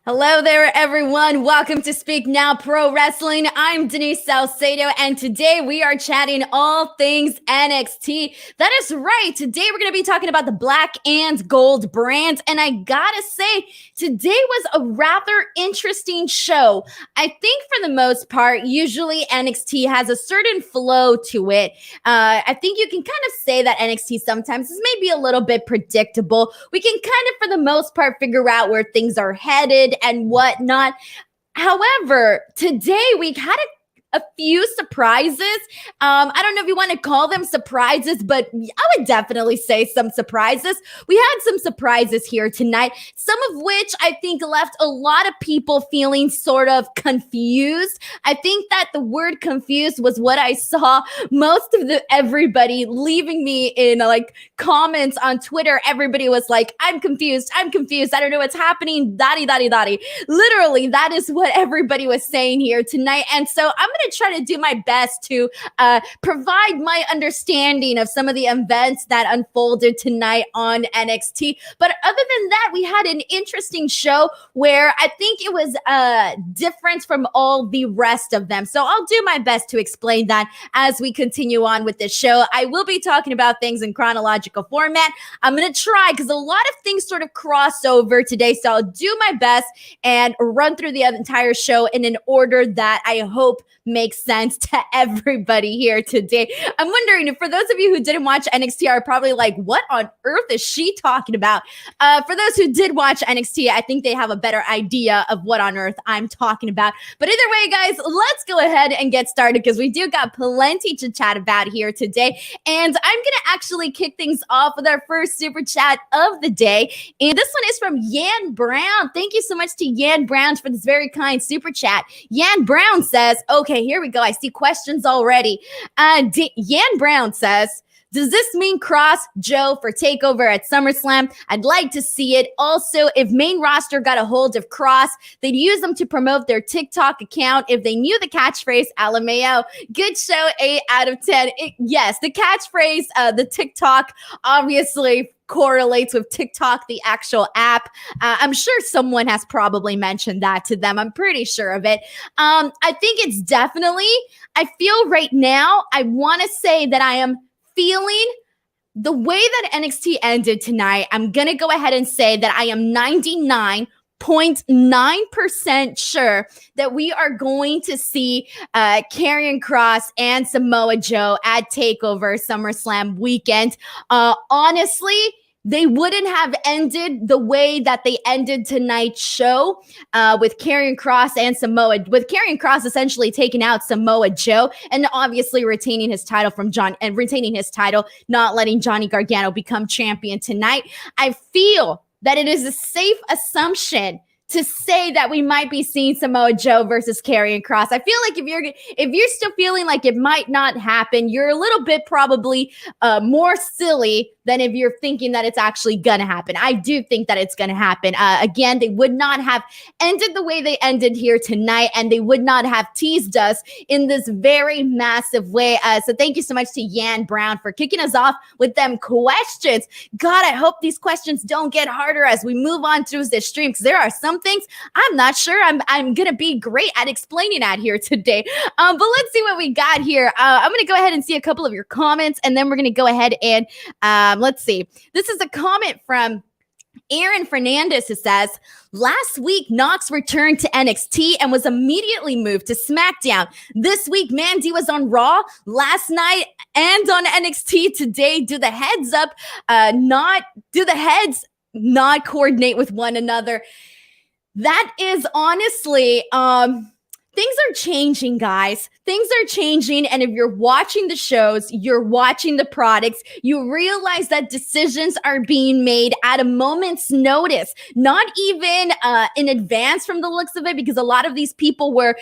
Hello there, everyone. Welcome to Speak Now Pro Wrestling. I'm Denise Salcedo, and today we are chatting all things NXT. That is right. Today we're going to be talking about the Black and Gold brand, and I gotta say, today was a rather interesting show. I think for the most part, usually NXT has a certain flow to it. I think you can kind of say that NXT sometimes is maybe a little bit predictable. We can kind of, for the most part, figure out where things are headed and whatnot. However, today we had a few surprises. I don't know if you want to call them surprises, but I would definitely say some surprises. We had some surprises here tonight, some of which I think left a lot of people feeling sort of confused. I think that the word confused was what I saw most of everybody leaving me in comments on Twitter. Everybody was like, I'm confused. I don't know what's happening. Dotty. Literally, that is what everybody was saying here tonight. And so I'm going to try to do my best to provide my understanding of some of the events that unfolded tonight on NXT. But other than that, we had an interesting show where I think it was different from all the rest of them. So I'll do my best to explain that as we continue on with this show. I will be talking about things in chronological format. I'm going to try because a lot of things sort of cross over today. So I'll do my best and run through the entire show in an order that I hope makes sense to everybody here today. I'm wondering if for those of you who didn't watch NXT are probably like, what on earth is she talking about? For those who did watch NXT, I think they have a better idea of what on earth I'm talking about. But either way, guys, let's go ahead and get started because we do got plenty to chat about here today. And I'm going to actually kick things off with our first super chat of the day. And this one is from Yan Brown. Thank you so much to Yan Brown for this very kind super chat. Yan Brown says, okay, here we go. I see questions already. Yan Brown says, Does this mean Kross, Joe for TakeOver at SummerSlam? I'd like to see it. Also, if main roster got a hold of Kross, they'd use them to promote their TikTok account. If they knew the catchphrase, LMAO, good show, 8 out of 10. Yes, the catchphrase, the TikTok, obviously correlates with TikTok, the actual app. I'm sure someone has probably mentioned that to them. I'm pretty sure of it. I think it's definitely, I feel right now, I want to say that I am feeling the way that NXT ended tonight. I'm going to go ahead and say that I am 99.9% sure that we are going to see Karrion Kross and Samoa Joe at TakeOver SummerSlam weekend. Honestly, they wouldn't have ended the way that they ended tonight's show with Karrion Kross and with Karrion Kross essentially taking out Samoa Joe and obviously retaining his title not letting Johnny Gargano become champion tonight. I feel that it is a safe assumption to say that we might be seeing Samoa Joe versus Karrion Kross. I feel like if you're still feeling like it might not happen, you're a little bit probably more silly than if you're thinking that it's actually gonna happen. I do think that it's gonna happen. Again, they would not have ended the way they ended here tonight, and they would not have teased us in this very massive way. So thank you so much to Yan Brown for kicking us off with them questions. God, I hope these questions don't get harder as we move on through this stream, because there are some things I'm not sure I'm gonna be great at explaining out here today. But let's see what we got here. I'm gonna go ahead and see a couple of your comments, and then we're gonna go ahead and let's see. This is a comment from Aaron Fernandez, who says, last week, Knox returned to NXT and was immediately moved to Smackdown. This week, Mandy was on Raw last night and on NXT today. Do the heads not coordinate with one another? That is honestly, things are changing, guys. Things are changing. And if you're watching the shows, you're watching the products, you realize that decisions are being made at a moment's notice, not even in advance from the looks of it, because a lot of these people were,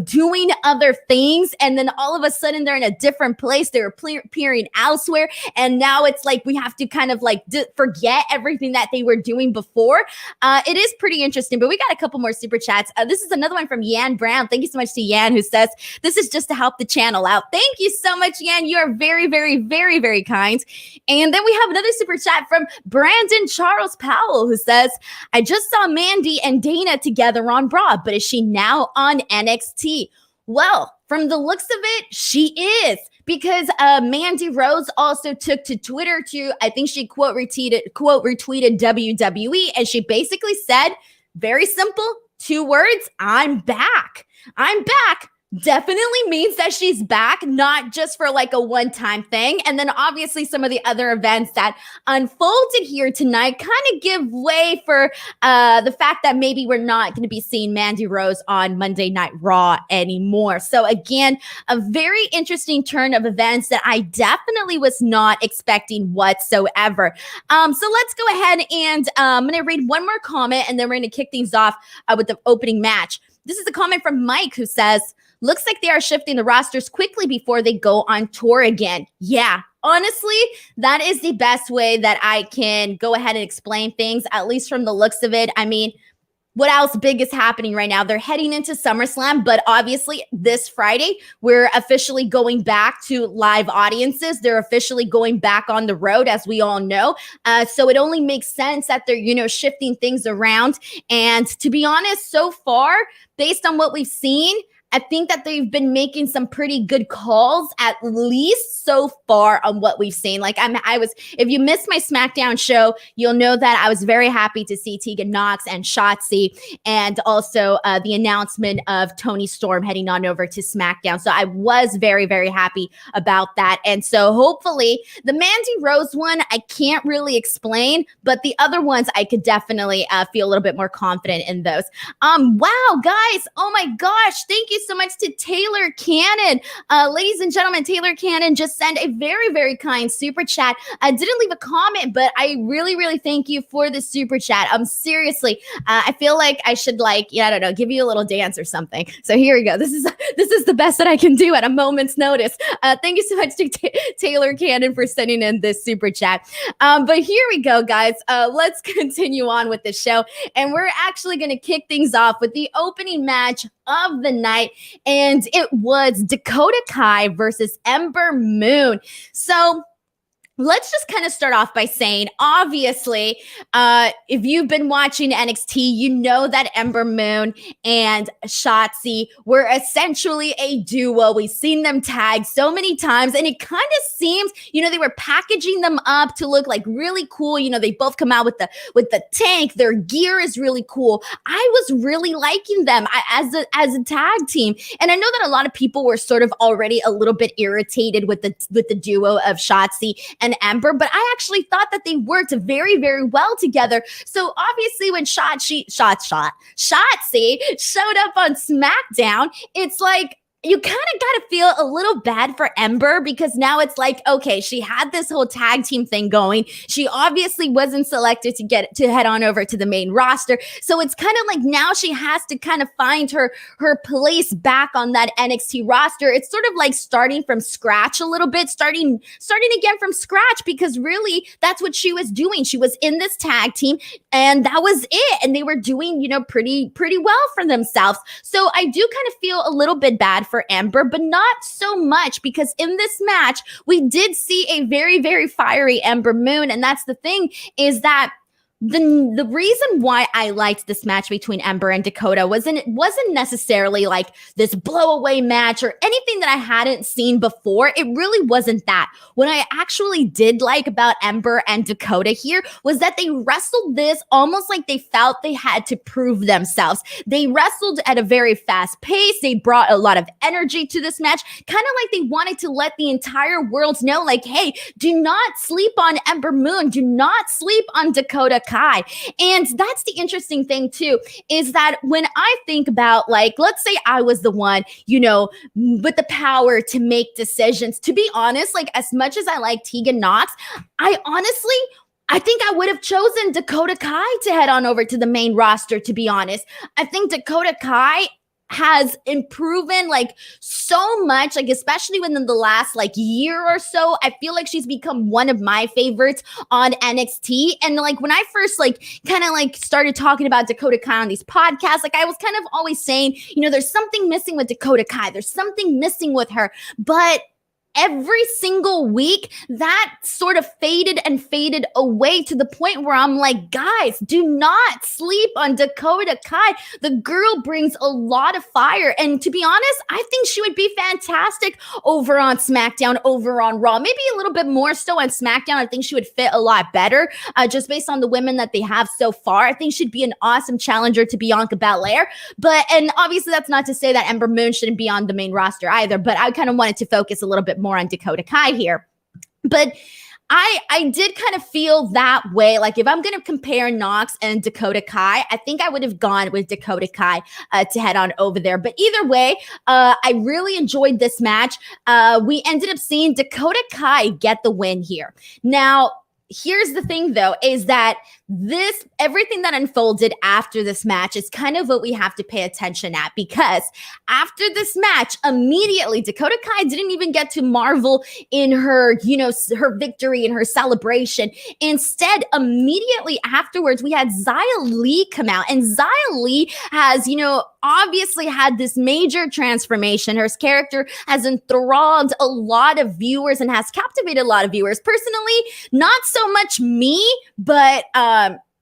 doing other things. And then all of a sudden they're in a different place. They're appearing elsewhere. And now it's like we have to kind of like forget everything that they were doing before. It is pretty interesting, but we got a couple more super chats. This is another one from Yan Brown. Thank you so much to Yan, who says, this is just to help the channel out. Thank you so much, Yan. You are very, very, very, very kind. And then we have another super chat from Brandon Charles Powell, who says, I just saw Mandy and Dana together on Raw, but is she now on NXT? Well, from the looks of it, she is. Because Mandy Rose also took to Twitter to, I think she quote retweeted WWE, and she basically said, very simple, 2 words, I'm back. I'm back definitely means that she's back, not just for like a one-time thing. And then obviously some of the other events that unfolded here tonight kind of give way for the fact that maybe we're not going to be seeing Mandy Rose on Monday Night Raw anymore. So again, a very interesting turn of events that I definitely was not expecting whatsoever. So let's go ahead and I'm going to read one more comment, and then we're going to kick things off with the opening match. This is a comment from Mike, who says, looks like they are shifting the rosters quickly before they go on tour again. Yeah, honestly, that is the best way that I can go ahead and explain things, at least from the looks of it. I mean, what else big is happening right now? They're heading into SummerSlam, but obviously this Friday, we're officially going back to live audiences. They're officially going back on the road, as we all know. So it only makes sense that they're, shifting things around. And to be honest, so far, based on what we've seen, I think that they've been making some pretty good calls, at least so far on what we've seen. Like if you missed my Smackdown show, you'll know that I was very happy to see Tegan Nox and Shotzi, and also the announcement of Toni Storm heading on over to Smackdown. So I was very, very happy about that. And so hopefully the Mandy Rose one, I can't really explain, but the other ones I could definitely feel a little bit more confident in those. Wow, guys. Oh my gosh. Thank you so much to Taylor Cannon. Ladies and gentlemen, Taylor Cannon just sent a very, very kind super chat. I didn't leave a comment, but I really, really thank you for the super chat. Seriously, I feel like I should I don't know, give you a little dance or something. So here we go. This is the best that I can do at a moment's notice. Thank you so much to Taylor Cannon for sending in this super chat. But here we go, guys. Let's continue on with the show. And we're actually going to kick things off with the opening match of the night. And it was Dakota Kai versus Ember Moon. So let's just kind of start off by saying, obviously, if you've been watching NXT, you know that Ember Moon and Shotzi were essentially a duo. We've seen them tag so many times, and it kind of seems, they were packaging them up to look like really cool. They both come out with the tank. Their gear is really cool. I was really liking them as a tag team, and I know that a lot of people were sort of already a little bit irritated with the duo of Shotzi and Ember, but I actually thought that they worked very, very well together. So obviously when Shotzi showed up on Smackdown, it's like, you kind of got to feel a little bad for Ember, because now it's like, okay, she had this whole tag team thing going. She obviously wasn't selected to head on over to the main roster. So it's kind of like now she has to kind of find her place back on that NXT roster. It's sort of like starting from scratch a little bit, starting again from scratch, because really that's what she was doing. She was in this tag team and that was it. And they were doing, pretty well for themselves. So I do kind of feel a little bit bad for Ember, but not so much, because in this match, we did see a very, very fiery Ember Moon. And that's the thing, is that the reason why I liked this match between Ember and Dakota wasn't necessarily like this blow-away match or anything that I hadn't seen before. It really wasn't that. What I actually did like about Ember and Dakota here was that they wrestled this almost like they felt they had to prove themselves. They wrestled at a very fast pace. They brought a lot of energy to this match, kind of like they wanted to let the entire world know, like, hey, do not sleep on Ember Moon. Do not sleep on Dakota Kai. And that's the interesting thing too, is that when I think about, like, let's say I was the one, with the power to make decisions, to be honest, like, as much as I like Tegan Nox, I think I would have chosen Dakota Kai to head on over to the main roster, to be honest. I think Dakota Kai has improved like so much, like especially within the last like year or so. I feel like she's become one of my favorites on NXT. And like when I first kind of started talking about Dakota Kai on these podcasts, like I was kind of always saying, there's something missing with Dakota Kai. There's something missing with her. But every single week, that sort of faded away to the point where I'm like, guys, do not sleep on Dakota Kai. The girl brings a lot of fire. And to be honest, I think she would be fantastic over on SmackDown, over on Raw. Maybe a little bit more so on SmackDown. I think she would fit a lot better just based on the women that they have so far. I think she'd be an awesome challenger to Bianca Belair. And obviously that's not to say that Ember Moon shouldn't be on the main roster either, but I kind of wanted to focus a little bit more on Dakota Kai here. But I did kind of feel that way. Like if I'm going to compare Nox and Dakota Kai, I think I would have gone with Dakota Kai to head on over there. But either way, I really enjoyed this match. We ended up seeing Dakota Kai get the win here. Now, here's the thing though, is that everything that unfolded after this match is kind of what we have to pay attention at, because after this match, immediately Dakota Kai didn't even get to marvel in her, her victory and her celebration. Instead, immediately afterwards, we had Xia Li come out, and Xia Li has, obviously had this major transformation. Her character has enthralled a lot of viewers and has captivated a lot of viewers. Personally, not so much me, but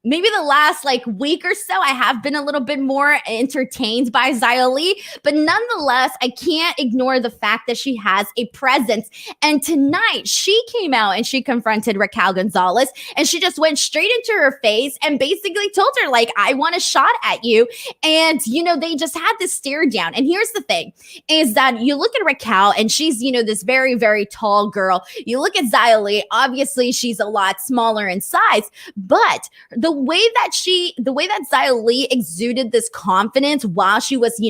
maybe the last week or so, I have been a little bit more entertained by Xia Li, but nonetheless, I can't ignore the fact that she has a presence. And tonight, she came out and she confronted Raquel Gonzalez, and she just went straight into her face and basically told her, I want a shot at you. And, they just had this stare down. And here's the thing, is that you look at Raquel, and she's, this very, very tall girl. You look at Xia Li, obviously she's a lot smaller in size, but the the way that Xia Li exuded this confidence while she was,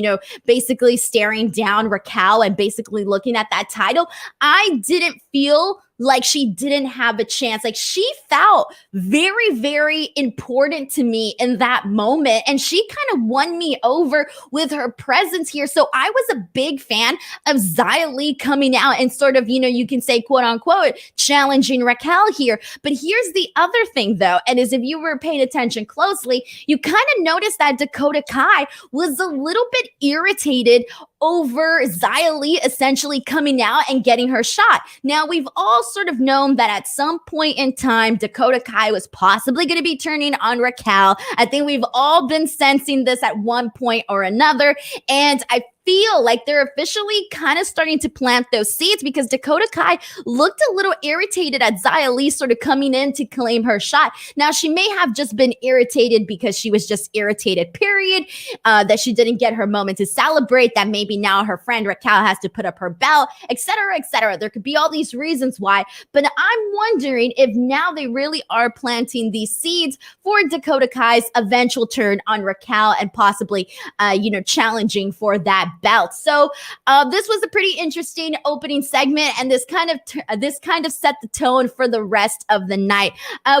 basically staring down Raquel and basically looking at that title, I didn't feel like she didn't have a chance. Like, she felt very, very important to me in that moment. And she kind of won me over with her presence here. So I was a big fan of Xia Li coming out and sort of, you can say, quote unquote, challenging Raquel here. But here's the other thing, though, and is if you were paying attention closely, you kind of noticed that Dakota Kai was a little bit irritated over Xia Li essentially coming out and getting her shot. Now, we've all sort of known that at some point in time, Dakota Kai was possibly going to be turning on Raquel. I think we've all been sensing this at one point or another. And I feel like they're officially kind of starting to plant those seeds, because Dakota Kai looked a little irritated at Xia Li sort of coming in to claim her shot. Now, she may have just been irritated because she was just irritated, period, that she didn't get her moment to celebrate, that maybe now her friend Raquel has to put up her belt, etc., etc. There could be all these reasons why, but I'm wondering if now they really are planting these seeds for Dakota Kai's eventual turn on Raquel and possibly, challenging for that belt. So this was a pretty interesting opening segment, and this kind of set the tone for the rest of the night.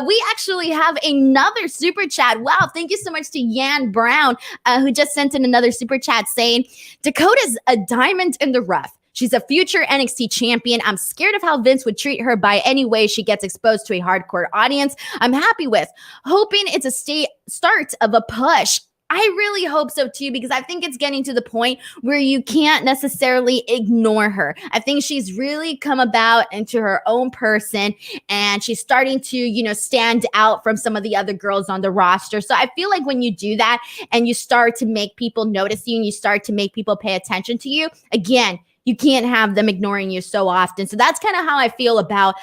We actually have another super chat. Wow, thank you so much to Yan Brown, who just sent in another super chat saying, Dakota's a diamond in the rough. She's a future NXT champion. I'm scared of how Vince would treat her by any way she gets exposed to a hardcore audience. I'm happy with, hoping it's a start of a push. I really hope so too, because I think it's getting to the point where you can't necessarily ignore her. I think she's really come about into her own person, and she's starting to, stand out from some of the other girls on the roster. So I feel like when you do that and you start to make people notice you and you start to make people pay attention to you, again, you can't have them ignoring you so often. So that's kind of how I feel about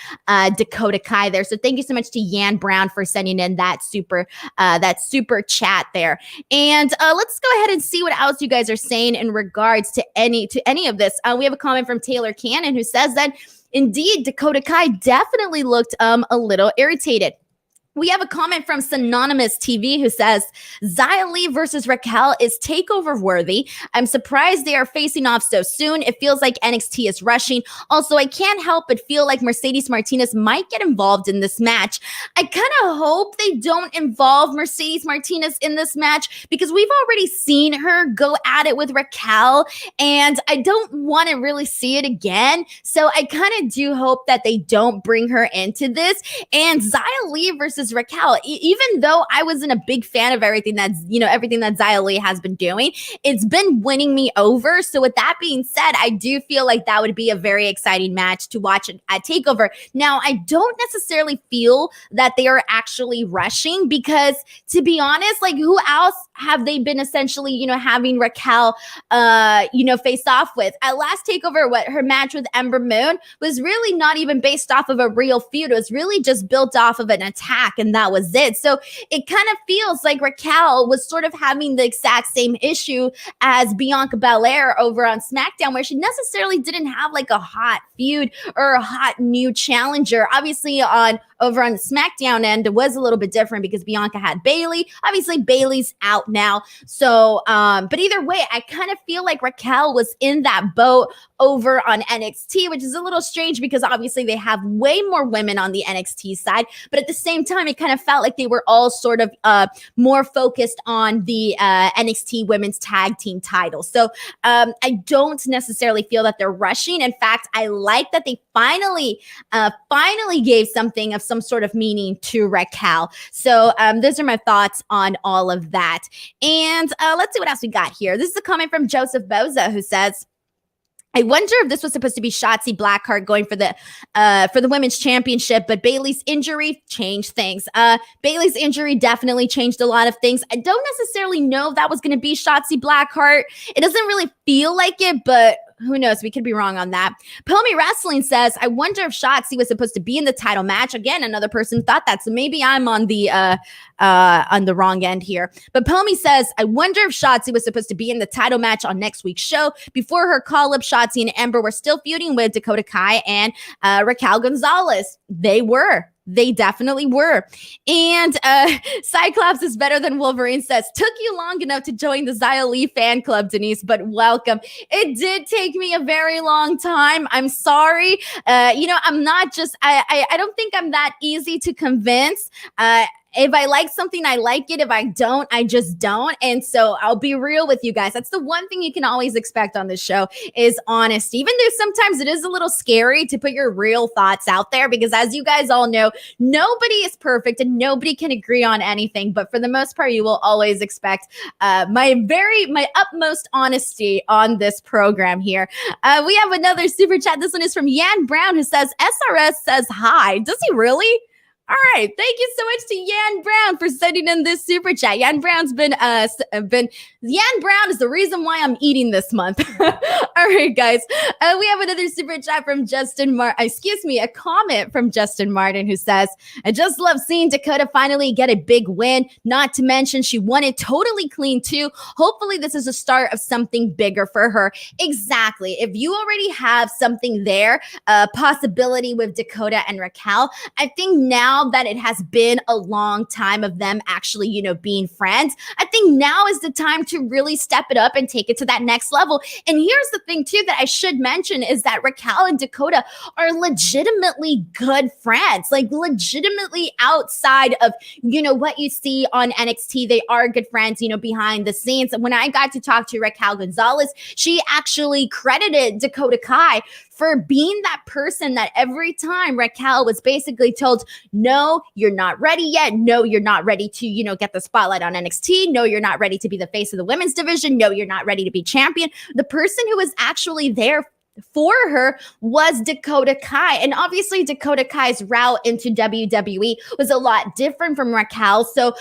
Dakota Kai there. So thank you so much to Yan Brown for sending in that super chat there. And let's go ahead and see what else you guys are saying in regards to any of this. We have a comment from Taylor Cannon, who says that indeed Dakota Kai definitely looked a little irritated. We have a comment from Synonymous TV, who says, Xia Li versus Raquel is takeover worthy. I'm surprised they are facing off so soon. It feels like NXT is rushing. Also, I can't help but feel like Mercedes Martinez might get involved in this match. I kind of hope they don't involve Mercedes Martinez in this match, because we've already seen her go at it with Raquel, and I don't want to really see it again. So I kind of do hope that they don't bring her into this. And Xia Li versus Raquel, even though I wasn't a big fan of everything that Xia Li has been doing, it's been winning me over. So with that being said, I do feel like that would be a very exciting match to watch at TakeOver. Now, I don't necessarily feel that they are actually rushing, because to be honest, like, who else have they been essentially, having Raquel, face off with? At last TakeOver, her match with Ember Moon was really not even based off of a real feud. It was really just built off of an attack, and that was it. So it kind of feels like Raquel was sort of having the exact same issue as Bianca Belair over on Smackdown, where she necessarily didn't have like a hot feud or a hot new challenger. Obviously, over on the Smackdown end, it was a little bit different because Bianca had Bayley. Obviously, Bayley's out now. So, but either way, I kind of feel like Raquel was in that boat over on NXT, which is a little strange because obviously they have way more women on the NXT side. But at the same time, it kind of felt like they were all sort of more focused on the NXT women's tag team title. So I don't necessarily feel that they're rushing. In fact, I like that they finally gave something of some sort of meaning to Raquel. So those are my thoughts on all of that. And let's see what else we got here. This is a comment from Joseph Boza, who says, I wonder if this was supposed to be Shotzi Blackheart going for the women's championship, but Bayley's injury changed things. Bayley's injury definitely changed a lot of things. I don't necessarily know if that was going to be Shotzi Blackheart. It doesn't really feel like it, but who knows? We could be wrong on that. Pomi Wrestling says, I wonder if Shotzi was supposed to be in the title match. Again, another person thought that, so maybe I'm on the wrong end here. But Pomi says, I wonder if Shotzi was supposed to be in the title match on next week's show. Before her call-up, Shotzi and Ember were still feuding with Dakota Kai and Raquel Gonzalez. They were. They definitely were. And Cyclops is better than Wolverine says, took you long enough to join the Xia Li fan club, Denise, but welcome. It did take me a very long time. I'm sorry. I'm not just, I don't think I'm that easy to convince. If I like something, I like it. If I don't, I just don't. And so I'll be real with you guys. That's the one thing you can always expect on this show is honesty. Even though sometimes it is a little scary to put your real thoughts out there, because as you guys all know, nobody is perfect and nobody can agree on anything. But for the most part, you will always expect my utmost honesty on this program here. We have another super chat. This one is from Yan Brown, who says, SRS says hi. Does he really? All right. Thank you so much to Yan Brown for sending in this super chat. Yan Brown's Yan Brown is the reason why I'm eating this month. All right, guys. We have another super chat from a comment from Justin Martin, who says, I just love seeing Dakota finally get a big win. Not to mention she won it totally clean too. Hopefully this is a start of something bigger for her. Exactly. If you already have something there, a possibility with Dakota and Raquel, I think now that it has been a long time of them actually, being friends, I think now is the time to really step it up and take it to that next level. And here's the thing too that I should mention is that Raquel and Dakota are legitimately good friends, like legitimately outside of, what you see on NXT. They are good friends, behind the scenes. And when I got to talk to Raquel Gonzalez, she actually credited Dakota Kai for being that person that every time Raquel was basically told, no, you're not ready yet. No, you're not ready to, get the spotlight on NXT. No, you're not ready to be the face of the women's division. No, you're not ready to be champion. The person who was actually there for her was Dakota Kai. And obviously Dakota Kai's route into WWE was a lot different from Raquel. So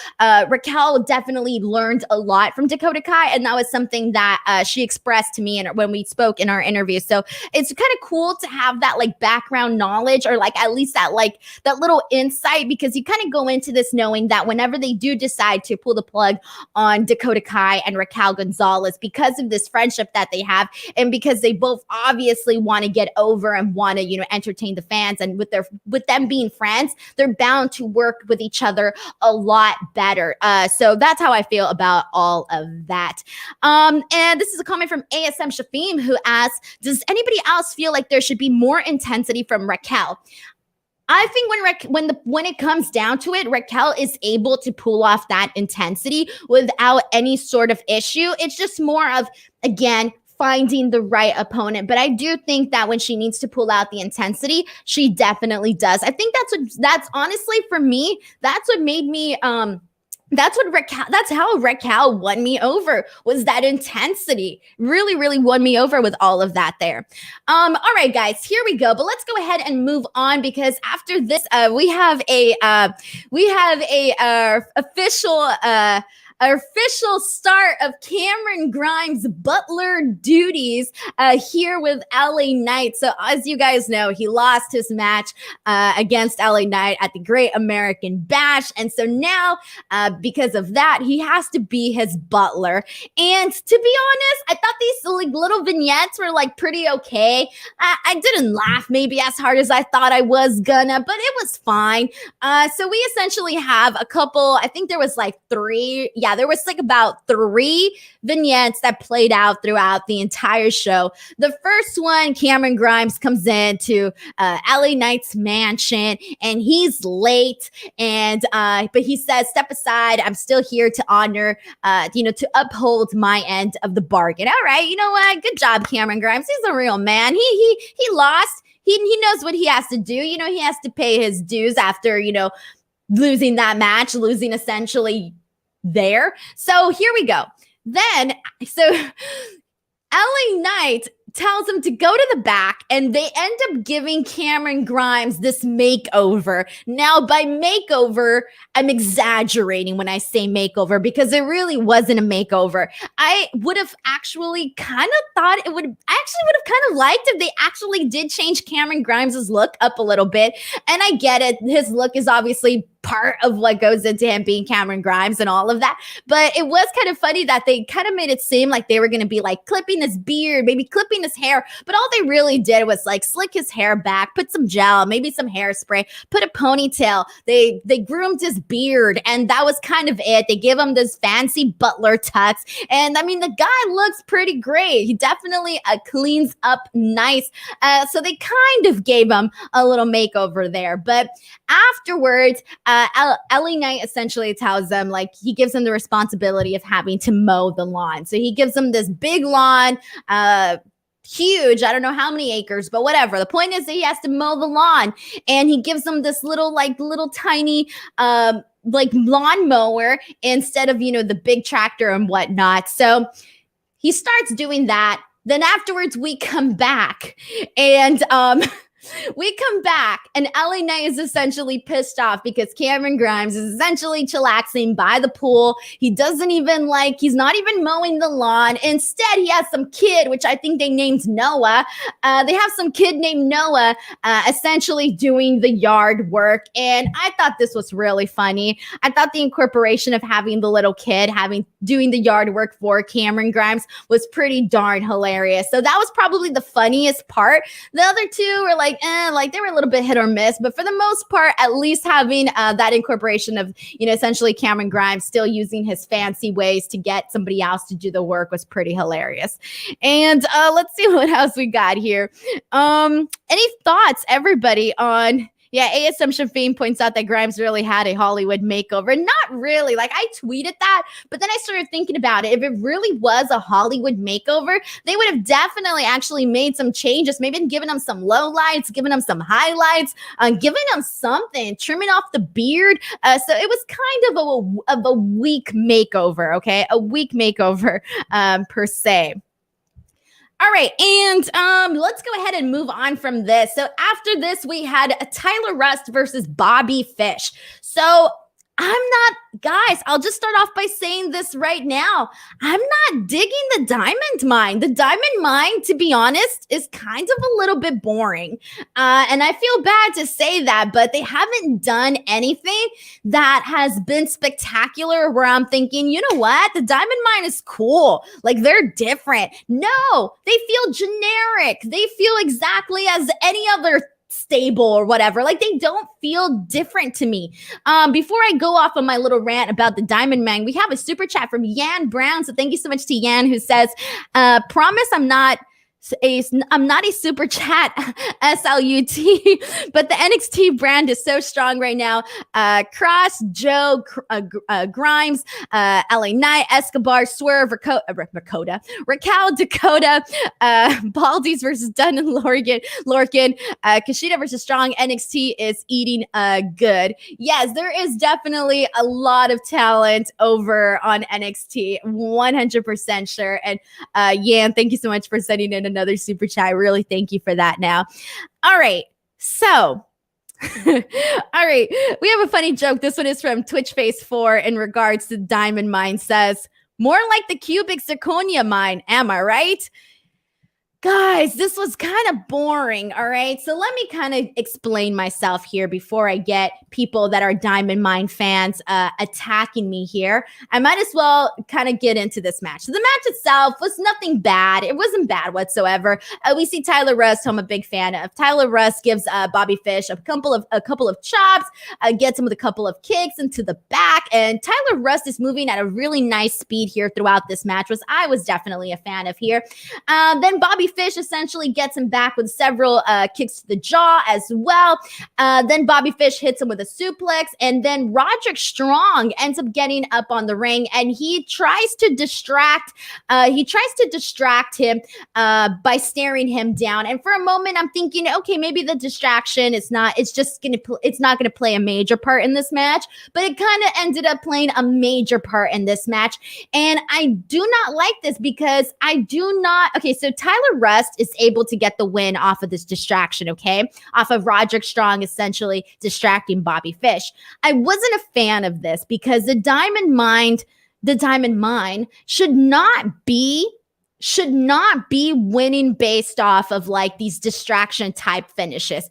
Raquel definitely learned a lot from Dakota Kai. And that was something that she expressed to me when we spoke in our interview. So it's kind of cool to have that like background knowledge, or like at least that little insight, because you kind of go into this knowing that whenever they do decide to pull the plug on Dakota Kai and Raquel Gonzalez, because of this friendship that they have, and because they both obviously want to get over and want to, entertain the fans, and with them being friends, they're bound to work with each other a lot better. So that's how I feel about all of that. And this is a comment from ASM Shafim, who asks, does anybody else feel like there should be more intensity from Raquel? I think when it comes down to it, Raquel is able to pull off that intensity without any sort of issue. It's just more of, again, finding the right opponent. But I do think that when she needs to pull out the intensity, she definitely does. I think that's honestly for me, that's what made me, that's how Raquel won me over, was that intensity. Really, really won me over with all of that there. All right, guys, here we go. But let's go ahead and move on, because after this, we have a official start of Cameron Grimes' butler duties here with LA Knight. So as you guys know, he lost his match against LA Knight at the Great American Bash. And so now, because of that, he has to be his butler. And to be honest, I thought these little vignettes were pretty okay. I didn't laugh maybe as hard as I thought I was gonna, but it was fine. So we essentially have a couple, I think there was three. Yeah, there was about 3 vignettes that played out throughout the entire show. The first one, Cameron Grimes comes in to LA Knight's mansion, and he's late. And but he says, "Step aside. I'm still here to honor, to uphold my end of the bargain." All right, you know what? Good job, Cameron Grimes. He's a real man. He lost. He knows what he has to do. He has to pay his dues after losing that match, losing essentially there. So here we go. Then, so LA Knight tells him to go to the back, and they end up giving Cameron Grimes this makeover. Now, by makeover, I'm exaggerating when I say makeover, because it really wasn't a makeover. I would have actually kind of thought I actually would have kind of liked if they actually did change Cameron Grimes' look up a little bit. And I get it. His look is obviously part of what goes into him being Cameron Grimes and all of that. But it was kind of funny that they kind of made it seem like they were going to be like clipping his beard, maybe clipping his hair. But all they really did was like slick his hair back, put some gel, maybe some hairspray, put a ponytail. They groomed his beard, and that was kind of it. They give him this fancy butler tux. And I mean, the guy looks pretty great. He definitely cleans up nice. So they kind of gave him a little makeover there. But afterwards, LA Knight essentially tells them, like, he gives them the responsibility of having to mow the lawn. So he gives them this big lawn, huge, I don't know how many acres, but whatever. The point is that he has to mow the lawn, and he gives them this little tiny, like lawn mower instead of, the big tractor and whatnot. So he starts doing that. Then afterwards we come back and, LA Knight is essentially pissed off because Cameron Grimes is essentially chillaxing by the pool. He doesn't even he's not even mowing the lawn. Instead, he has some kid, which I think they named Noah. They have some kid named Noah essentially doing the yard work. And I thought this was really funny. I thought the incorporation of having the little kid doing the yard work for Cameron Grimes was pretty darn hilarious. So that was probably the funniest part. The other two were they were a little bit hit or miss, but for the most part, at least having that incorporation of, essentially Cameron Grimes still using his fancy ways to get somebody else to do the work was pretty hilarious. And let's see what else we got here. Any thoughts, everybody, on... Yeah, Assumption Fame points out that Grimes really had a Hollywood makeover. Not really. I tweeted that, but then I started thinking about it. If it really was a Hollywood makeover, they would have definitely actually made some changes, maybe given him some lowlights, given him some highlights, giving him something, trimming off the beard. So it was kind of a weak makeover, okay? A weak makeover per se. All right, and let's go ahead and move on from this. So after this, we had Tyler Rust versus Bobby Fish. So guys, I'll just start off by saying this right now. I'm not digging the Diamond Mine. The Diamond Mine, to be honest, is kind of a little bit boring. And I feel bad to say that, but they haven't done anything that has been spectacular where I'm thinking, you know what? The Diamond Mine is cool. They're different. No, they feel generic. They feel exactly as any other stable or whatever. They don't feel different to me. Before I go off on my little rant about the Diamond Mine, we have a super chat from Yan Brown. So thank you so much to Yan, who says, promise I'm not a super chat SLUT, but the NXT brand is so strong right now. Kross, Joe, Grimes, LA Knight, Escobar, Swerve, Raquel, Dakota, Baldies versus Dunn and Lorcan, Kushida versus Strong. NXT is eating good. Yes, there is definitely a lot of talent over on NXT, 100% sure. And Yan, thank you so much for sending in another super chat. I really thank you for that now. All right. So, all right. We have a funny joke. This one is from TwitchFace4 in regards to Diamond Mine. Says, more like the cubic zirconia mine. Am I right? Guys, this was kind of boring, all right? So let me kind of explain myself here before I get people that are Diamond Mine fans attacking me here. I might as well kind of get into this match. So the match itself was nothing bad. It wasn't bad whatsoever. We see Tyler Rust, who I'm a big fan of. Tyler Rust gives Bobby Fish a couple of chops, gets him with a couple of kicks into the back, and Tyler Rust is moving at a really nice speed here throughout this match, which I was definitely a fan of here. Then Bobby Fish essentially gets him back with several kicks to the jaw as well. Then Bobby Fish hits him with a suplex, and then Roderick Strong ends up getting up on the ring, and he tries to distract him by staring him down. And for a moment, I'm thinking, okay, maybe the distraction is not gonna play a major part in this match, but it kind of ended up playing a major part in this match. And I do not like this because so Tyler Rust is able to get the win off of this distraction, okay? Off of Roderick Strong essentially distracting Bobby Fish. I wasn't a fan of this because the Diamond Mine should not be winning based off of these distraction type finishes.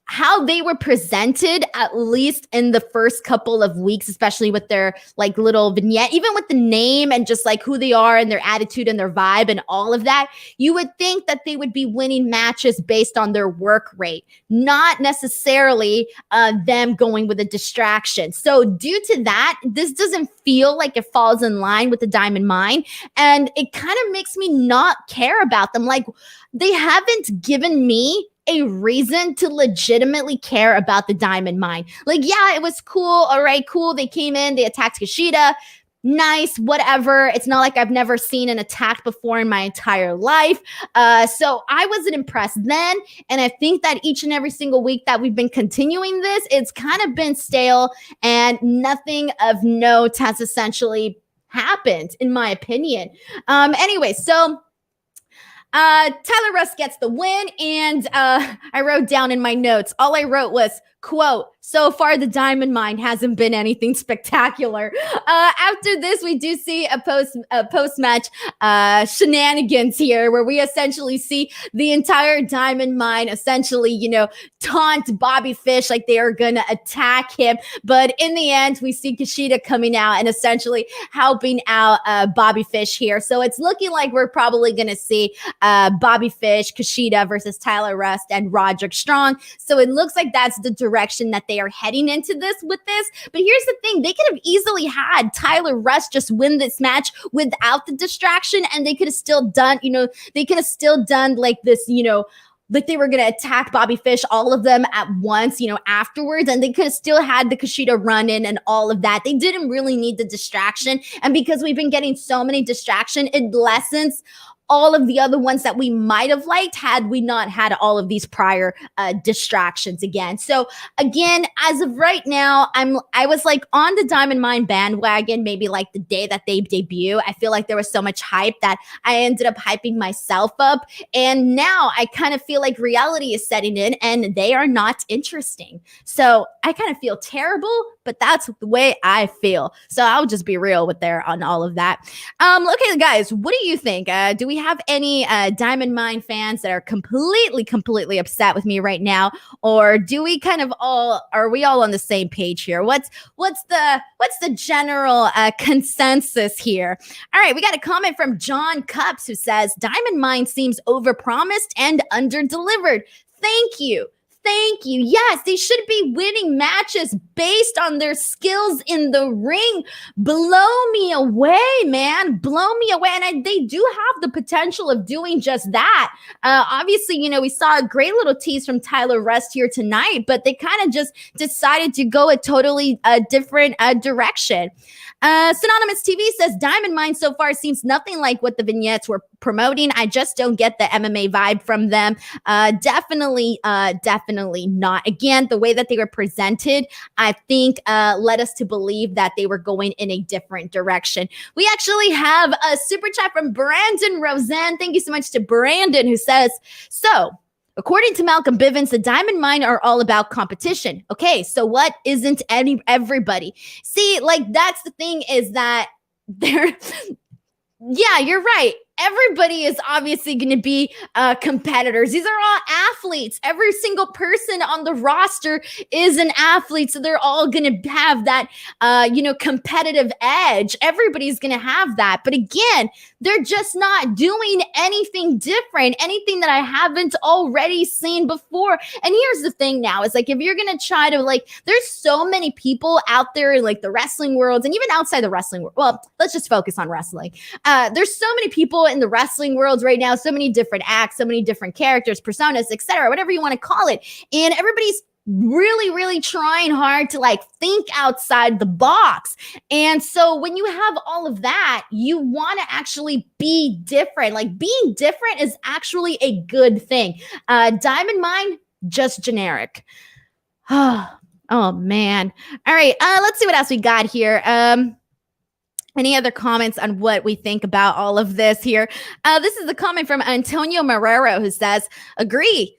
how they were presented, at least in the first couple of weeks, especially with their like little vignette, even with the name and just like who they are and their attitude and their vibe and all of that, you would think that they would be winning matches based on their work rate, not necessarily them going with a distraction. So due to that, this doesn't feel like it falls in line with the Diamond Mine, and it kind of makes me not care about them. Like, they haven't given me a reason to legitimately care about the Diamond Mine. Like, yeah, it was cool. All right, cool. They came in, they attacked Kushida. Nice, whatever. It's not like I've never seen an attack before in my entire life. So I wasn't impressed then. And I think that each and every single week that we've been continuing this, it's kind of been stale and nothing of note has essentially happened, in my opinion. Anyway, so Tyler Rust gets the win, and I wrote down in my notes, all I wrote was, quote, so far the Diamond Mine hasn't been anything spectacular. After this, we do see a post-match shenanigans here, where we essentially see the entire Diamond Mine essentially, you know, taunt Bobby Fish like they are gonna attack him. But in the end, we see Kushida coming out and essentially helping out Bobby Fish here. So it's looking like we're probably gonna see Bobby Fish, Kushida versus Tyler Rust and Roderick Strong. So it looks like that's the direction that they are heading into this with this. But here's the thing, they could have easily had Tyler Rust just win this match without the distraction, and they could have still done, you know, they could have still done like this, you know, like they were going to attack Bobby Fish, all of them at once, you know, afterwards. And they could have still had the Kushida run in and all of that. They didn't really need the distraction. And because we've been getting so many distractions, it lessens all of the other ones that we might have liked had we not had all of these prior distractions again. So again, as of right now, I was like on the Diamond Mine bandwagon, maybe like the day that they debut. I feel like there was so much hype that I ended up hyping myself up. And now I kind of feel like reality is setting in and they are not interesting. So I kind of feel terrible, but that's the way I feel. So I'll just be real with there on all of that. Okay, guys, what do you think? Do we have any Diamond Mine fans that are completely upset with me right now, or do we kind of are we all on the same page here? What's the general consensus here? All right, we got a comment from John Cups who says Diamond Mine seems overpromised and underdelivered. Thank you. Thank you. Yes, they should be winning matches based on their skills in the ring. Blow me away, man. Blow me away. And they do have the potential of doing just that. Obviously, you know, we saw a great little tease from Tyler Rust here tonight, but they kind of just decided to go a totally different direction. Synonymous TV says Diamond Mine so far seems nothing like what the vignettes were promoting. I just don't get the MMA vibe from them. Definitely not. Again, the way that they were presented, I think led us to believe that they were going in a different direction. We actually have a super chat from Brandon Roseanne. Thank you so much to Brandon, who says, so according to Malcolm Bivens, the Diamond Mine are all about competition. Okay, so what isn't everybody? See, like that's the thing is that they're, yeah, you're right. Everybody is obviously going to be competitors. These are all athletes. Every single person on the roster is an athlete. So they're all going to have that, competitive edge. Everybody's going to have that. But again, they're just not doing anything different, anything that I haven't already seen before. And here's the thing now is like, if you're going to try to like, there's so many people out there in like the wrestling world and even outside the wrestling world. Well, let's just focus on wrestling. There's so many people in the wrestling world right now, so many different acts, so many different characters, personas, etc., whatever you want to call it. And everybody's really trying hard to like think outside the box. And so when you have all of that, you want to actually be different. Like being different is actually a good thing. Diamond Mine, just generic. Oh man. All right. Let's see what else we got here. Any other comments on what we think about all of this here? This is a comment from Antonio Marrero who says, Agreed.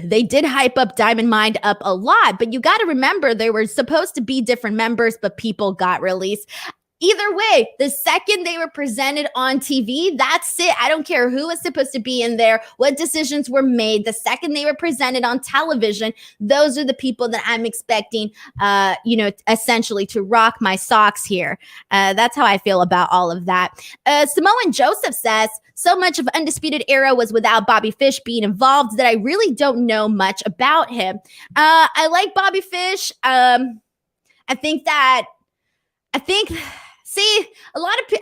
They did hype up Diamond Mine up a lot, but you got to remember they were supposed to be different members, but people got released. Either way, the second they were presented on TV, that's it. I don't care who was supposed to be in there, what decisions were made. The second they were presented on television, those are the people that I'm expecting, essentially to rock my socks here. That's how I feel about all of that. Samoan Joseph says, so much of Undisputed Era was without Bobby Fish being involved that I really don't know much about him. I like Bobby Fish.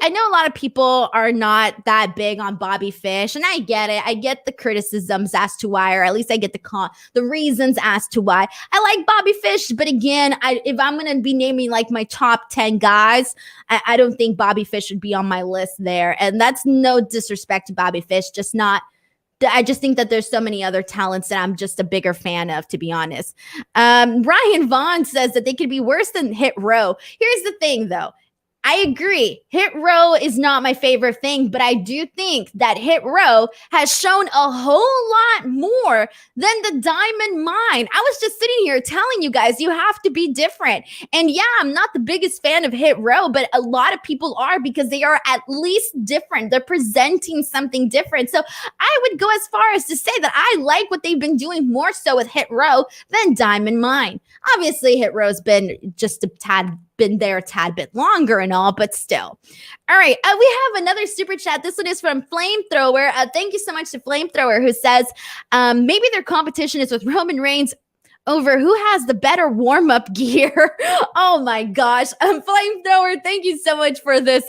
I know a lot of people are not that big on Bobby Fish, and I get it. I get the criticisms as to why, or at least I get the reasons as to why. I like Bobby Fish, but again, if I'm going to be naming like my top 10 guys, I don't think Bobby Fish would be on my list there. And that's no disrespect to Bobby Fish, I just think that there's so many other talents that I'm just a bigger fan of, to be honest. Ryan Vaughn says that they could be worse than Hit Row. Here's the thing, though. I agree. Hit Row is not my favorite thing, but I do think that Hit Row has shown a whole lot more than the Diamond Mine. I was just sitting here telling you guys, you have to be different. And yeah, I'm not the biggest fan of Hit Row, but a lot of people are because they are at least different. They're presenting something different. So I would go as far as to say that I like what they've been doing more so with Hit Row than Diamond Mine. Obviously, Hit Row's been just a tad bit longer and all, but still. All right, we have another super chat. This one is from Flamethrower. Thank you so much to Flamethrower, who says maybe their competition is with Roman Reigns over who has the better warm-up gear. Oh my gosh. Flamethrower, thank you so much for this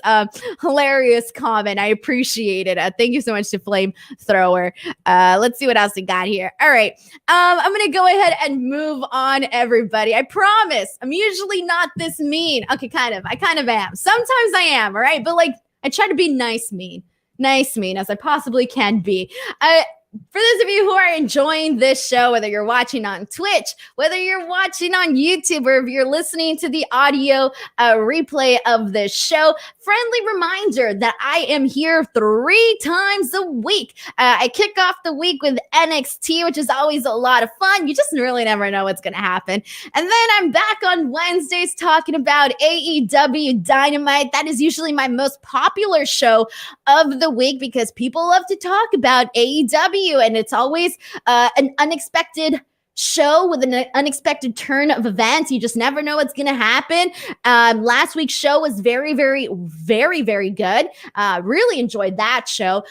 hilarious comment. I appreciate it. Thank you so much to Flamethrower. Let's see what else we got here. All right. I'm going to go ahead and move on, everybody. I promise. I'm usually not this mean. Okay, kind of. I kind of am. Sometimes I am, all right? But like, I try to be nice mean as I possibly can be. For those of you who are enjoying this show, whether you're watching on Twitch, whether you're watching on YouTube, or if you're listening to the audio replay of this show, friendly reminder that I am here 3 times a week. I kick off the week with NXT, which is always a lot of fun. You just really never know what's going to happen. And then I'm back on Wednesdays talking about AEW Dynamite. That is usually my most popular show of the week because people love to talk about AEW. And it's always an unexpected show with an unexpected turn of events. You just never know what's going to happen. Last week's show was very, very, very, very good. Really enjoyed that show.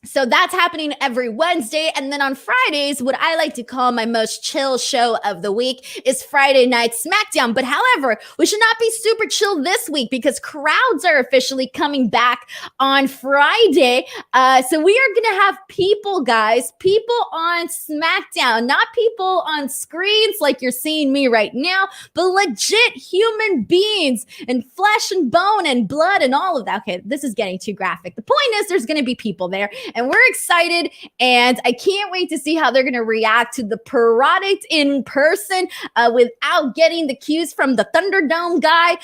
So that's happening every Wednesday. And then on Fridays, what I like to call my most chill show of the week is Friday Night Smackdown. But however, we should not be super chill this week because crowds are officially coming back on Friday. So we are going to have people, guys, people on Smackdown, not people on screens like you're seeing me right now, but legit human beings and flesh and bone and blood and all of that. Okay, this is getting too graphic. The point is there's going to be people there. And we're excited, and I can't wait to see how they're going to react to the product in person without getting the cues from the Thunderdome guy.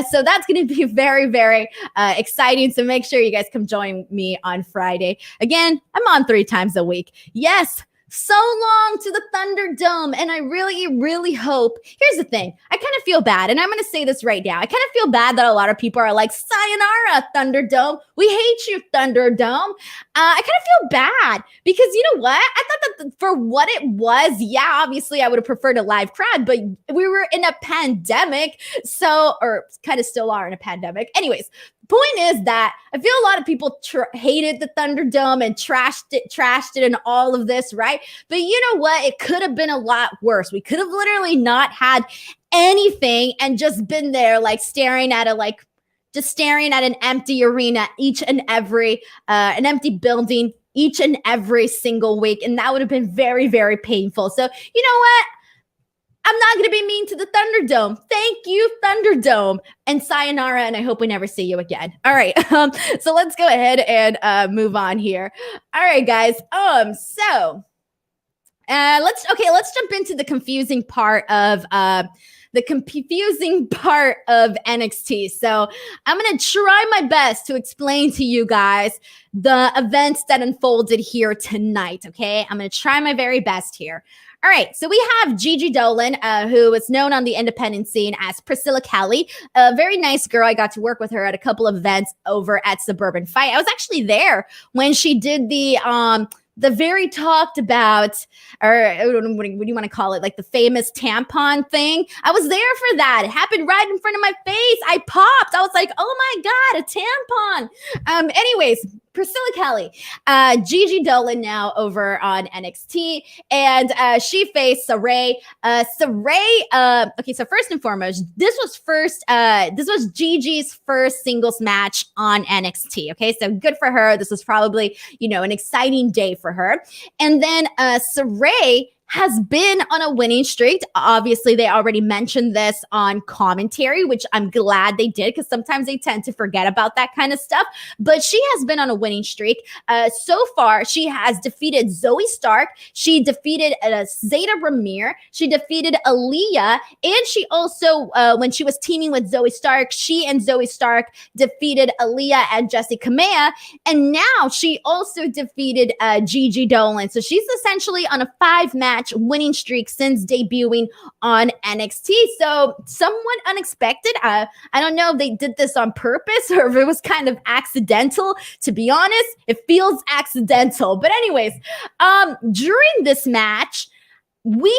So that's going to be very, very exciting. So make sure you guys come join me on Friday. Again, I'm on 3 times a week. Yes. So long to the Thunderdome. And I really, really hope. Here's the thing. I kind of feel bad. And I'm going to say this right now. I kind of feel bad that a lot of people are like, sayonara, Thunderdome. We hate you, Thunderdome. I kind of feel bad because you know what? I thought that for what it was, yeah, obviously I would have preferred a live crowd, but we were in a pandemic. So, or kind of still are in a pandemic. Anyways, point is that I feel a lot of people hated the Thunderdome and trashed it and all of this, right? But you know what? It could have been a lot worse. We could have literally not had anything and just been there like staring at an empty arena, each and every, an empty building each and every single week. And that would have been very, very painful. So you know what? I'm not going to be mean to the Thunderdome. Thank you, Thunderdome. And sayonara, and I hope we never see you again. All right. So let's go ahead and move on here. All right, guys. So let's jump into the confusing part of NXT. So I'm going to try my best to explain to you guys the events that unfolded here tonight. Okay. I'm going to try my very best here. All right, so we have Gigi Dolan, who is known on the independent scene as Priscilla Kelly, a very nice girl. I got to work with her at a couple of events over at Suburban Fight. I was actually there when she did the very talked about, or what do you want to call it? Like the famous tampon thing. I was there for that. It happened right in front of my face. I popped. I was like, oh my God, a tampon. Anyways, Priscilla Kelly, Gigi Dolan now over on NXT, and she faced Saray. Okay, so first and foremost, this was Gigi's first singles match on NXT. Okay, so good for her. This was probably, an exciting day for her. And then Saray has been on a winning streak. Obviously, they already mentioned this on commentary, which I'm glad they did, because sometimes they tend to forget about that kind of stuff. But she has been on a winning streak. So far, she has defeated Zoe Stark. She defeated Zeta Ramir. She defeated Aaliyah. And she also, when she was teaming with Zoe Stark, she and Zoe Stark defeated Aaliyah and Jessie Kamea. And now she also defeated Gigi Dolan. So she's essentially on a 5-match winning streak since debuting on NXT. So somewhat unexpected. I don't know if they did this on purpose or if it was kind of accidental. To be honest, it feels accidental. But anyways, during this match, we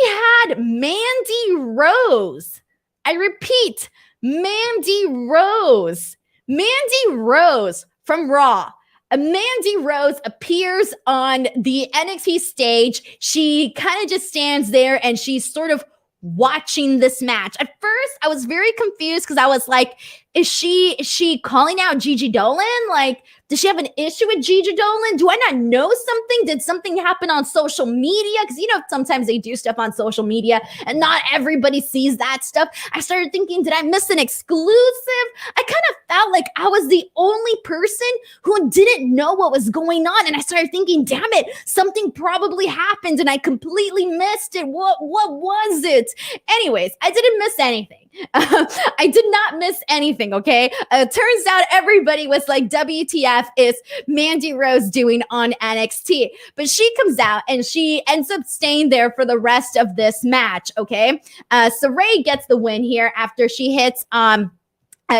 had Mandy Rose. I repeat, Mandy Rose. Mandy Rose from Raw. Mandy Rose appears on the NXT stage. She kind of just stands there and she's sort of watching this match. At first, I was very confused because I was like, is she calling out Gigi Dolan? Like, does she have an issue with Gigi Dolan? Do I not know something? Did something happen on social media? Because, sometimes they do stuff on social media and not everybody sees that stuff. I started thinking, did I miss an exclusive? I kind of felt like I was the only person who didn't know what was going on. And I started thinking, damn it, something probably happened and I completely missed it. What was it? Anyways, I didn't miss anything. I did not miss anything, okay? Turns out everybody was like, WTF is Mandy Rose doing on NXT? But she comes out and she ends up staying there for the rest of this match, okay? Saray gets the win here after she hits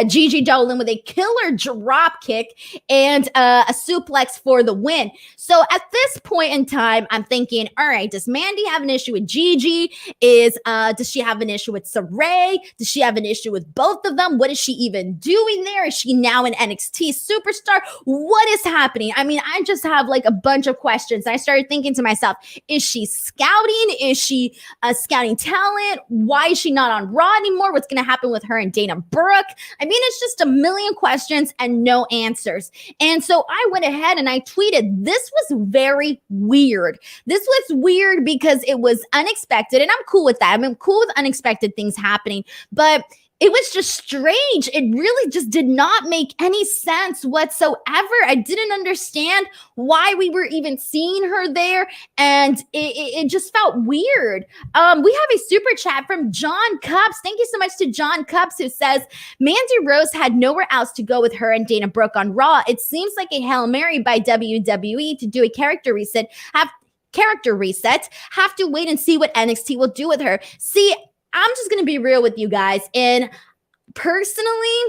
Gigi Dolan with a killer drop kick and a suplex for the win. So at this point in time, I'm thinking, all right, does Mandy have an issue with Gigi? Does she have an issue with Saray? Does she have an issue with both of them? What is she even doing there? Is she now an NXT superstar? What is happening? I mean, I just have like a bunch of questions. I started thinking to myself, is she scouting? Is she scouting talent? Why is she not on Raw anymore? What's going to happen with her and Dana Brooke? I mean, it's just a million questions and no answers. And so I went ahead and I tweeted, this was very weird. This was weird because it was unexpected. And I'm cool with that. I'm cool with unexpected things happening. But it was just strange. It really just did not make any sense whatsoever. I didn't understand why we were even seeing her there. And it just felt weird. We have a super chat from John Cups. Thank you so much to John Cups, who says, Mandy Rose had nowhere else to go with her and Dana Brooke on Raw. It seems like a Hail Mary by WWE to do a character reset. Have to wait and see what NXT will do with her. See, I'm just going to be real with you guys. And personally,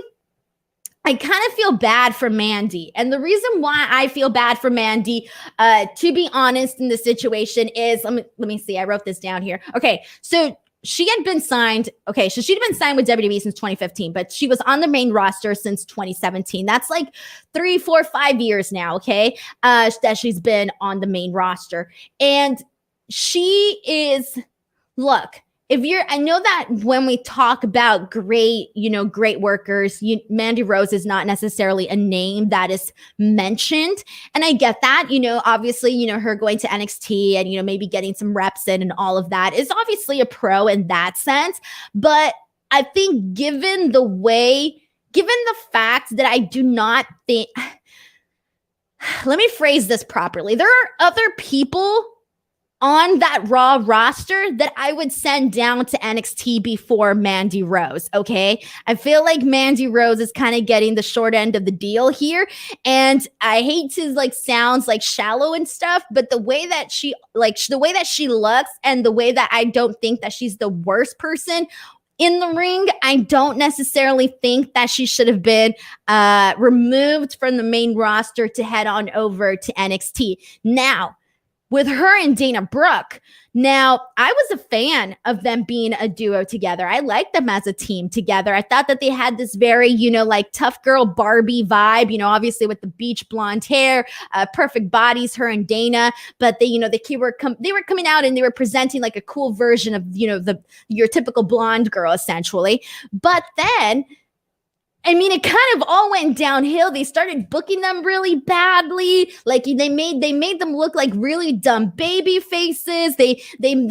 I kind of feel bad for Mandy. And the reason why I feel bad for Mandy, to be honest, in this situation is, let me see. I wrote this down here. Okay. So she had been signed. Okay. So she'd been signed with WWE since 2015, but she was on the main roster since 2017. That's like 3, 4, 5 years now. Okay. That she's been on the main roster. And she is, look, I know that when we talk about great workers, Mandy Rose is not necessarily a name that is mentioned. And I get that, obviously, her going to NXT and, maybe getting some reps in and all of that is obviously a pro in that sense. But I think given the fact that I do not think, let me phrase this properly. There are other people on that Raw roster that I would send down to NXT before Mandy Rose, okay? I feel like Mandy Rose is kind of getting the short end of the deal here, and I hate to like sounds like shallow and stuff, but the way that she looks and the way that I don't think that she's the worst person in the ring, I don't necessarily think that she should have been removed from the main roster to head on over to NXT. Now, with her and Dana Brooke. Now, I was a fan of them being a duo together. I liked them as a team together. I thought that they had this very, like tough girl Barbie vibe, obviously with the beach blonde hair, perfect bodies, her and Dana. But they were coming out and they were presenting like a cool version of, your typical blonde girl, essentially. But then, it kind of all went downhill. They started booking them really badly. Like they made them look like really dumb baby faces. They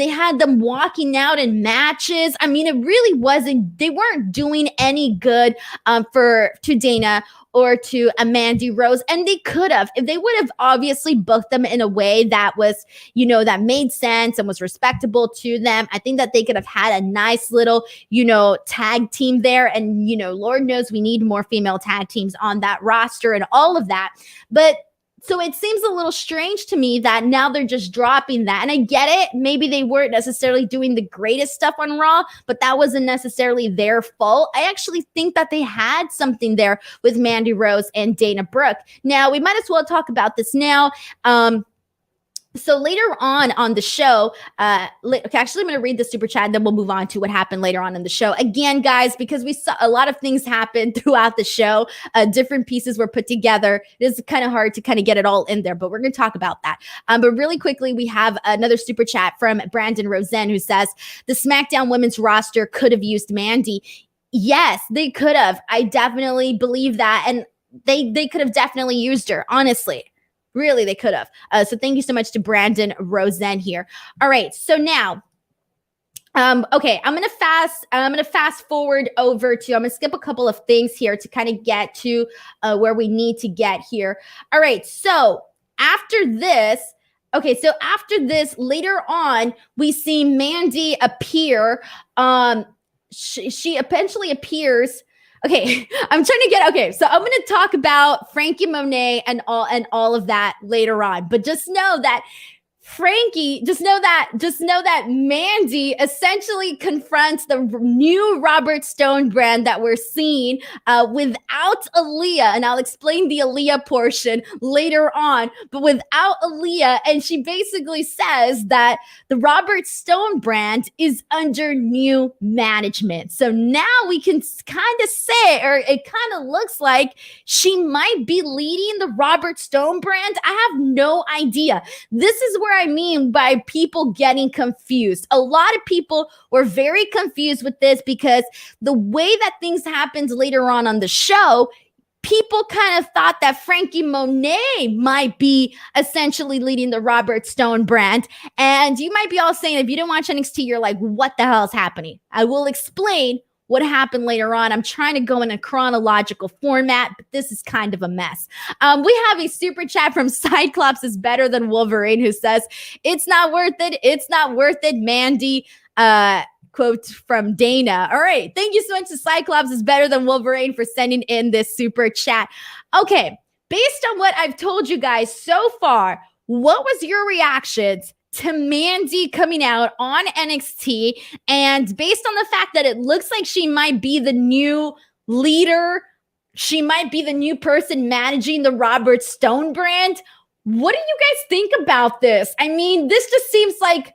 had them walking out in matches. It really wasn't. They weren't doing any good to Dana or to Mandy Rose, and they could have, if they would have obviously booked them in a way that was, that made sense and was respectable to them. I think that they could have had a nice little, tag team there. And, Lord knows we need more female tag teams on that roster and all of that. But so it seems a little strange to me that now they're just dropping that. And I get it. Maybe they weren't necessarily doing the greatest stuff on Raw, but that wasn't necessarily their fault. I actually think that they had something there with Mandy Rose and Dana Brooke. Now, we might as well talk about this now. So later on the show, actually, I'm going to read the super chat and then we'll move on to what happened later on in the show. Again, guys, because we saw a lot of things happen throughout the show, different pieces were put together. It is kind of hard to kind of get it all in there, but we're going to talk about that. But really quickly, we have another super chat from Brandon Rosen who says, the SmackDown women's roster could have used Mandy. Yes, they could have. I definitely believe that. And they could have definitely used her, honestly. Really, they could have. So thank you so much to Brandon Rosen here. All right, so now, okay, I'm gonna fast forward over to. I'm gonna skip a couple of things here to kind of get to where we need to get here. All right, so after this. Okay, so after this, later on, we see Mandy appear. She eventually appears. Okay, I'm trying to get, so I'm going to talk about Frankie Monet and all of that later on. But just know that just know that Mandy essentially confronts the new Robert Stone brand that we're seeing without Aaliyah. And I'll explain the Aaliyah portion later on, but without Aaliyah. And she basically says that the Robert Stone brand is under new management. So now we can kind of say, or it kind of looks like she might be leading the Robert Stone brand. I have no idea. This is where I mean by people getting confused. A lot of people were very confused with this because the way that things happened later on the show, people kind of thought that Frankie Monet might be essentially leading the Robert Stone brand. And you might be all saying, if you didn't watch NXT, you're like, what the hell is happening? I will explain what happened later on. I'm trying to go in a chronological format, but this is kind of a mess. We have a super chat from Cyclops is better than Wolverine who says, it's not worth it. It's not worth it, Mandy. Quote from Dana. All right. Thank you so much to Cyclops is better than Wolverine for sending in this super chat. Okay. Based on what I've told you guys so far, what was your reactions to Mandy coming out on NXT? And based on the fact that it looks like she might be the new leader, she might be the new person managing the Robert Stone brand. What do you guys think about this? This just seems like,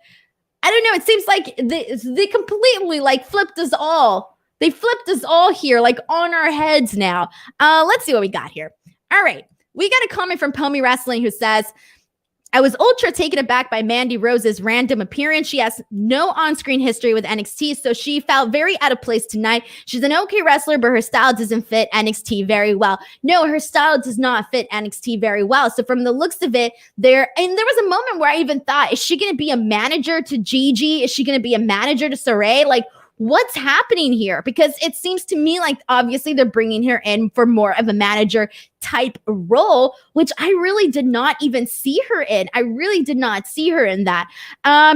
I don't know. It seems like they completely like flipped us all. They flipped us all here, like on our heads now. Let's see what we got here. All right. We got a comment from Pomi Wrestling who says, I was ultra taken aback by Mandy Rose's random appearance. She has no on-screen history with NXT, so she felt very out of place tonight. She's an okay wrestler, but her style doesn't fit NXT very well. No, her style does not fit NXT very well. So from the looks of it, there was a moment where I even thought, is she going to be a manager to Gigi? Is she going to be a manager to Saray? Like, what's happening here? Because it seems to me like obviously they're bringing her in for more of a manager type role, which I really did not even see her in. I really did not see her in that.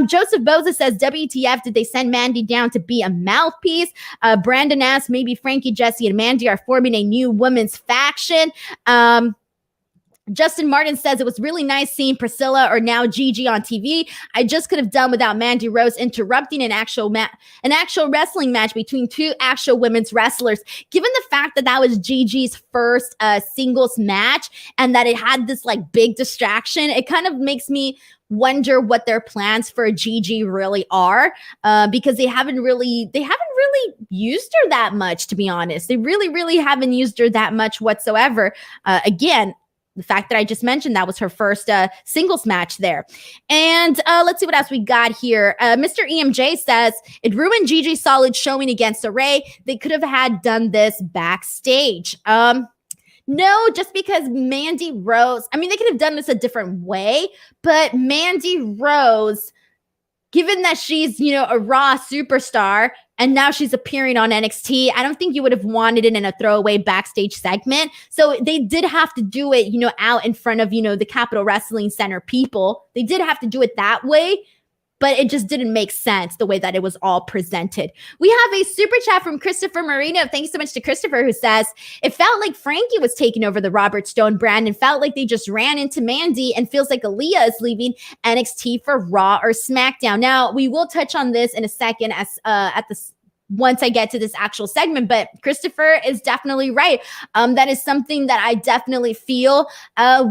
Joseph Boza says, WTF, did they send Mandy down to be a mouthpiece? Brandon asks, maybe Frankie, Jesse, and Mandy are forming a new women's faction. Justin Martin says, it was really nice seeing Priscilla or now Gigi on TV. I just could have done without Mandy Rose interrupting an actual wrestling match between two actual women's wrestlers. Given the fact that that was Gigi's first singles match and that it had this like big distraction, it kind of makes me wonder what their plans for Gigi really are, because they haven't really used her that much, to be honest. They really haven't used her that much whatsoever. Again, the fact that I just mentioned, that was her first singles match there. And let's see what else we got here. Mr. EMJ says, it ruined Gigi's solid showing against Array. They could have done this backstage. No, just because Mandy Rose, I mean, they could have done this a different way, but Mandy Rose, given that she's, a Raw superstar, and now she's appearing on NXT, I don't think you would have wanted it in a throwaway backstage segment. So they did have to do it, out in front of, the Capitol Wrestling Center people. They did have to do it that way, but it just didn't make sense the way that it was all presented. We have a super chat from Christopher Marino. Thank you so much to Christopher, who says, it felt like Frankie was taking over the Robert Stone brand and felt like they just ran into Mandy, and feels like Aaliyah is leaving NXT for Raw or SmackDown. Now, we will touch on this in a second once I get to this actual segment, but Christopher is definitely right. That is something that I definitely feel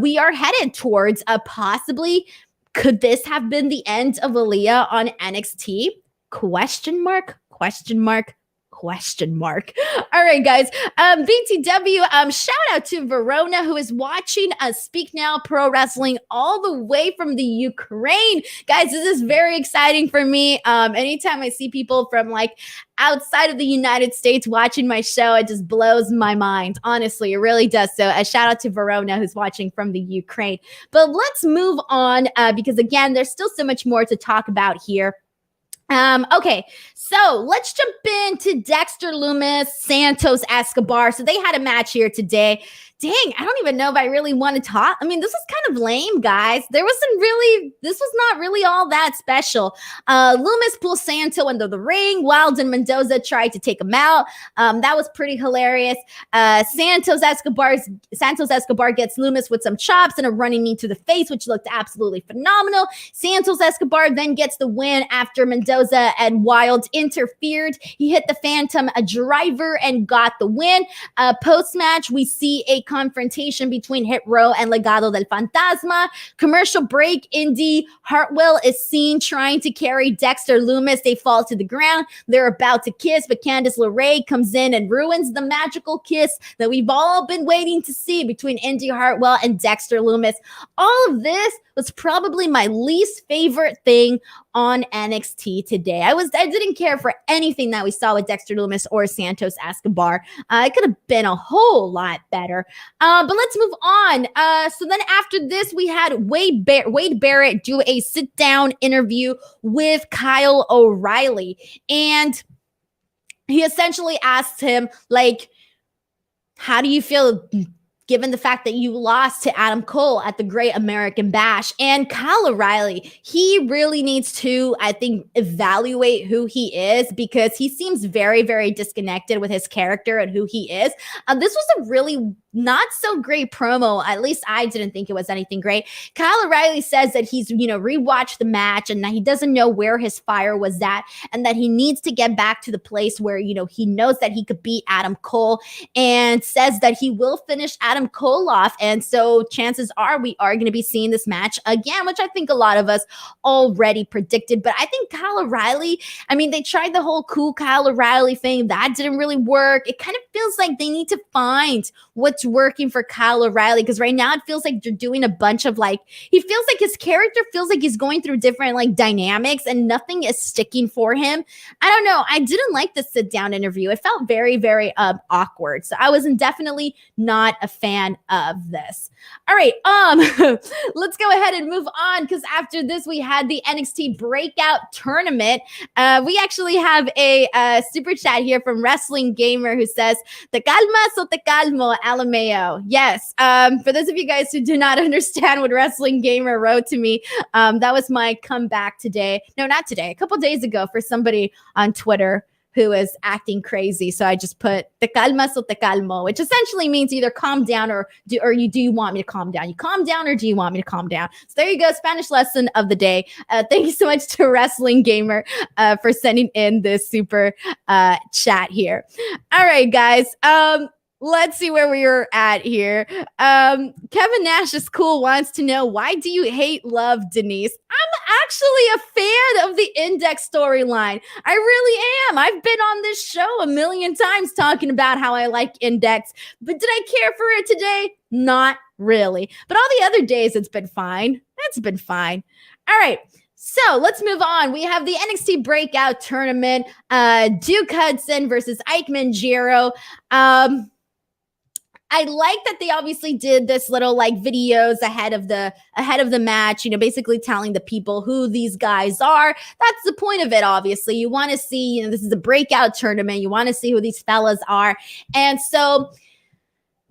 we are headed towards. Possibly, could this have been the end of Aaliyah on NXT? Question mark. All right, guys. BTW, shout out to Verona, who is watching Speak Now Pro Wrestling all the way from the Ukraine. Guys, this is very exciting for me. Anytime I see people from outside of the United States watching my show, it just blows my mind. Honestly, it really does. So a shout out to Verona, who's watching from the Ukraine. But let's move on because, again, there's still so much more to talk about here. Okay, so let's jump into Dexter Lumis, Santos Escobar. So they had a match here today. Dang, I don't even know if I really want to talk. I mean, this was kind of lame, guys. This was not really all that special. Lumis pulls Santo into the ring. Wilde and Mendoza tried to take him out. That was pretty hilarious. Santos Escobar gets Lumis with some chops and a running knee to the face, which looked absolutely phenomenal. Santos Escobar then gets the win after Mendoza and Wilde interfered. He hit the Phantom a driver and got the win. Post-match, we see a confrontation between Hit Row and Legado del Fantasma. Commercial break. Indy Hartwell is seen trying to carry Dexter Lumis. They fall to the ground. They're about to kiss, but Candice LeRae comes in and ruins the magical kiss that we've all been waiting to see between Indy Hartwell and Dexter Lumis. All of this was probably my least favorite thing on NXT today. I didn't care for anything that we saw with Dexter Lumis or Santos Escobar. It could have been a whole lot better. But let's move on. So then after this, we had Wade Barrett do a sit-down interview with Kyle O'Reilly. And he essentially asked him, how do you feel given the fact that you lost to Adam Cole at the Great American Bash? And Kyle O'Reilly, he really needs to, I think, evaluate who he is, because he seems very, very disconnected with his character and who he is. This was a really not so great promo. At least I didn't think it was anything great. Kyle O'Reilly says that he's, rewatched the match and that he doesn't know where his fire was at, and that he needs to get back to the place where, he knows that he could beat Adam Cole, and says that he will finish Adam Cole off. And so chances are we are going to be seeing this match again, which I think a lot of us already predicted. But I think Kyle O'Reilly, they tried the whole cool Kyle O'Reilly thing. That didn't really work. It kind of feels like they need to find what's working for Kyle O'Reilly, because right now it feels like they're doing a bunch of like, he feels like his character feels like he's going through different like dynamics and nothing is sticking for him. I don't know. I didn't like the sit down interview. It felt very, very awkward. So I was definitely not a fan of this. All right. Let's go ahead and move on, because after this, we had the NXT Breakout tournament. We actually have a super chat here from Wrestling Gamer who says, "Te calmas o te calmo, Alameo." Yes. For those of you guys who do not understand what Wrestling Gamer wrote to me, that was my comeback today. No, not today. A couple days ago for somebody on Twitter who is acting crazy. So I just put "te calmas o te calmo," which essentially means either calm down or do you want me to calm down? You calm down or do you want me to calm down? So there you go, Spanish lesson of the day. Thank you so much to Wrestling Gamer for sending in this super chat here. All right, guys. Let's see where we are at here. Kevin Nash is cool wants to know, why do you hate love Denise? I'm actually a fan of the Index storyline. I really am. I've been on this show a million times talking about how I like Index, but did I care for it today? Not really. But all the other days, it's been fine. It's been fine. All right. So let's move on. We have the NXT Breakout tournament. Duke Hudson versus Ike Manjiro. I like that they obviously did this little like videos ahead of the match, you know, basically telling the people who these guys are. That's the point of it, obviously. You want to see, you know, this is a breakout tournament. You want to see who these fellas are. And so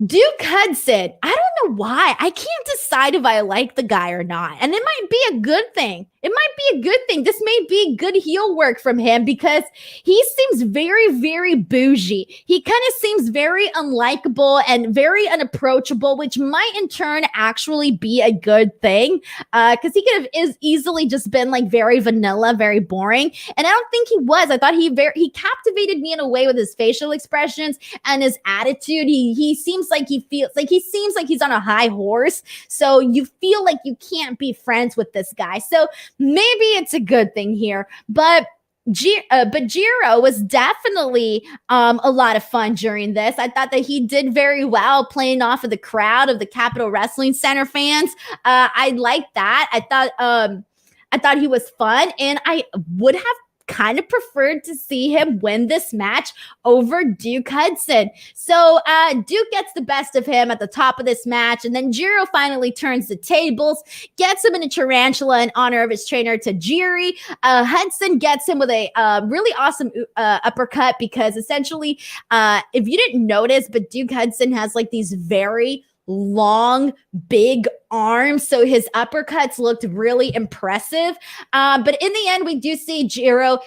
Duke Hudson, I don't know why. I can't decide if I like the guy or not. And it might be a good thing. It might be a good thing. This may be good heel work from him, because he seems very, very bougie. He kind of seems very unlikable and very unapproachable, which might in turn actually be a good thing, because he could have easily just been like very vanilla, very boring. And I don't think he was. I thought he captivated me in a way with his facial expressions and his attitude. He seems like he's on a high horse. So you feel like you can't be friends with this guy. So maybe it's a good thing here, but Jiro was definitely a lot of fun during this. I thought that he did very well playing off of the crowd of the Capitol Wrestling Center fans. I liked that. I thought he was fun, and I would have kind of preferred to see him win this match over Duke Hudson. So Duke gets the best of him at the top of this match, and then Jiro finally turns the tables, gets him in a tarantula in honor of his trainer Tajiri. Hudson gets him with a really awesome uppercut, because essentially, if you didn't notice, but Duke Hudson has like these very long, big arms, so his uppercuts looked really impressive. But in the end, we do see Jiro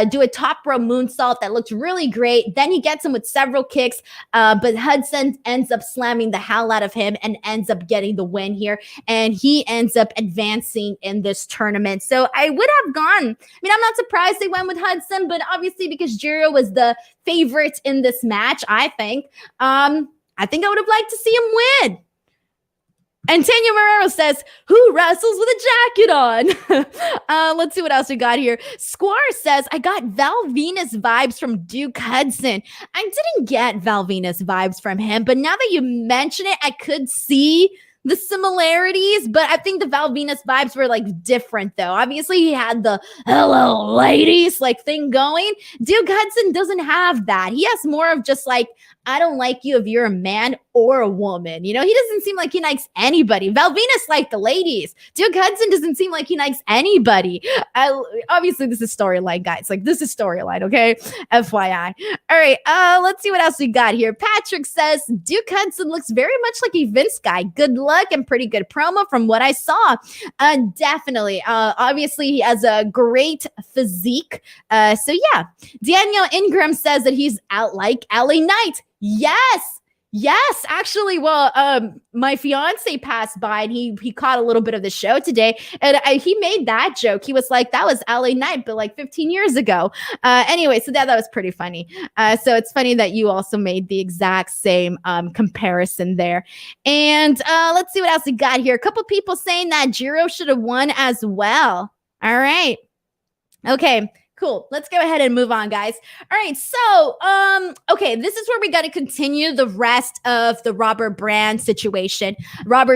do a top row moonsault that looked really great. Then he gets him with several kicks, but Hudson ends up slamming the hell out of him and ends up getting the win here, and he ends up advancing in this tournament. So I would have gone, I mean, I'm not surprised they went with Hudson, but obviously because Jiro was the favorite in this match, I think I would have liked to see him win. Antonio Marrero says, who wrestles with a jacket on? Let's see what else we got here. Squar says, I got Val Venus vibes from Duke Hudson. I didn't get Val Venus vibes from him, but now that you mention it, I could see the similarities, but I think the Val Venus vibes were like different though. Obviously he had the hello ladies like thing going. Duke Hudson doesn't have that. He has more of just like, I don't like you if you're a man or a woman. You know, he doesn't seem like he likes anybody. Val Venus liked the ladies. Duke Hudson doesn't seem like he likes anybody. Obviously, this is storyline, guys. Like, this is storyline, okay? FYI. All right, let's see what else we got here. Patrick says, Duke Hudson looks very much like a Vince guy. Good luck and pretty good promo from what I saw. Definitely. Obviously, he has a great physique. So, yeah. Daniel Ingram says that he's out like LA Knight. Yes, actually, well, my fiance passed by and he caught a little bit of the show today, and he made that joke. He was like, that was LA Knight, but like 15 years ago. Anyway, so that was pretty funny. So it's funny that you also made the exact same comparison there. And let's see what else we got here. A couple people saying that Jiro should have won as well. All right. Okay. Cool. Let's go ahead and move on, guys. All right. So, okay, this is where we got to continue the rest of the Robert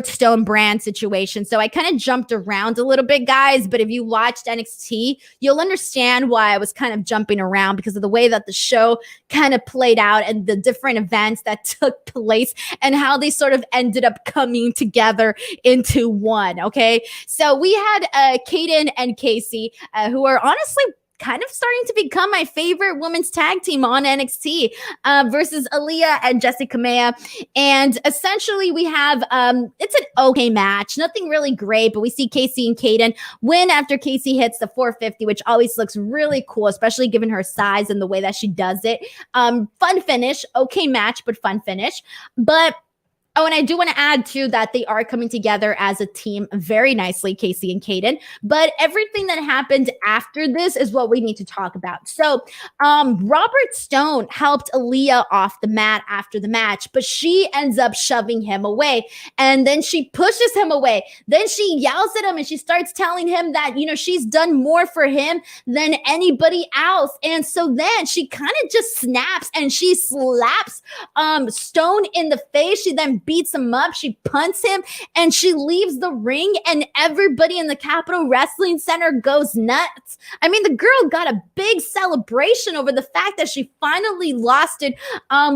Stone brand situation. So I kind of jumped around a little bit, guys, but if you watched NXT, you'll understand why I was kind of jumping around because of the way that the show kind of played out and the different events that took place and how they sort of ended up coming together into one. Okay. So we had Kaden and Casey, who are honestly kind of starting to become my favorite women's tag team on NXT versus Aaliyah and Jessica Mea. And essentially we have, it's an okay match, nothing really great, but we see Casey and Kaden win after Casey hits the 450, which always looks really cool, especially given her size and the way that she does it. Fun finish, okay match, but fun finish. But oh, and I do want to add, too, that they are coming together as a team very nicely, Casey and Kaden. But everything that happened after this is what we need to talk about. So Robert Stone helped Aaliyah off the mat after the match, but she ends up shoving him away. And then she pushes him away. Then she yells at him and she starts telling him that, you know, she's done more for him than anybody else. And so then she kind of just snaps and she slaps Stone in the face. She then beats him up, she punts him, and she leaves the ring, and everybody in the Capitol Wrestling Center goes nuts. I mean, the girl got a big celebration over the fact that she finally lost it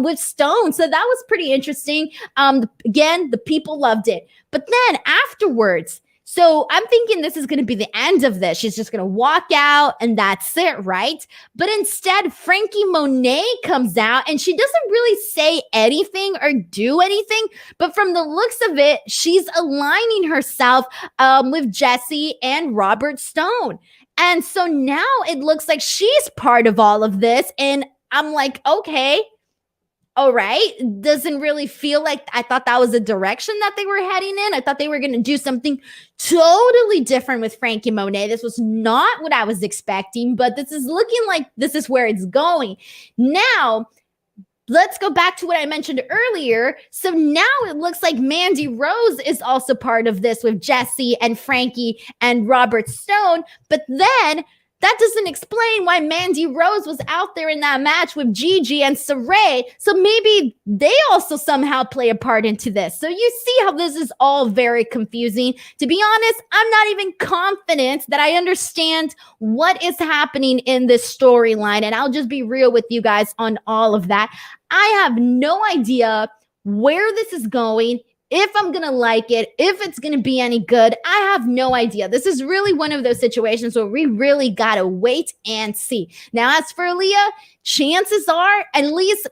with Stone, so that was pretty interesting. Again, the people loved it. But then afterwards, so I'm thinking this is going to be the end of this. She's just going to walk out and that's it, right? But instead, Frankie Monet comes out and she doesn't really say anything or do anything. But from the looks of it, she's aligning herself with Jesse and Robert Stone. And so now it looks like she's part of all of this. And I'm like, okay. All right. Doesn't really feel like I thought that was the direction that they were heading in. I thought they were going to do something totally different with Frankie Monet. This was not what I was expecting, but this is looking like this is where it's going. Now, let's go back to what I mentioned earlier. So now it looks like Mandy Rose is also part of this with Jesse and Frankie and Robert Stone. But then that doesn't explain why Mandy Rose was out there in that match with Gigi and Saray. So maybe they also somehow play a part into this. So you see how this is all very confusing. To be honest, I'm not even confident that I understand what is happening in this storyline. And I'll just be real with you guys on all of that. I have no idea where this is going, if I'm going to like it, if it's going to be any good. I have no idea. This is really one of those situations where we really got to wait and see. Now, as for Aaliyah, chances are, at least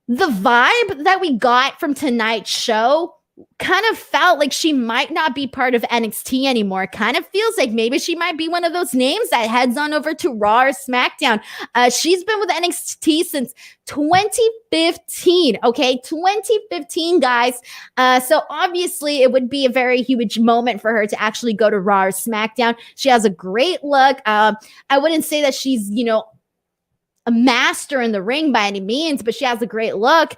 the vibe that we got from tonight's show kind of felt like she might not be part of NXT anymore. Kind of feels like maybe she might be one of those names that heads on over to Raw or SmackDown. She's been with NXT since 2015. Okay, 2015, guys. So obviously it would be a very huge moment for her to actually go to Raw or SmackDown. She has a great look. I wouldn't say that she's, you know, a master in the ring by any means, but she has a great look.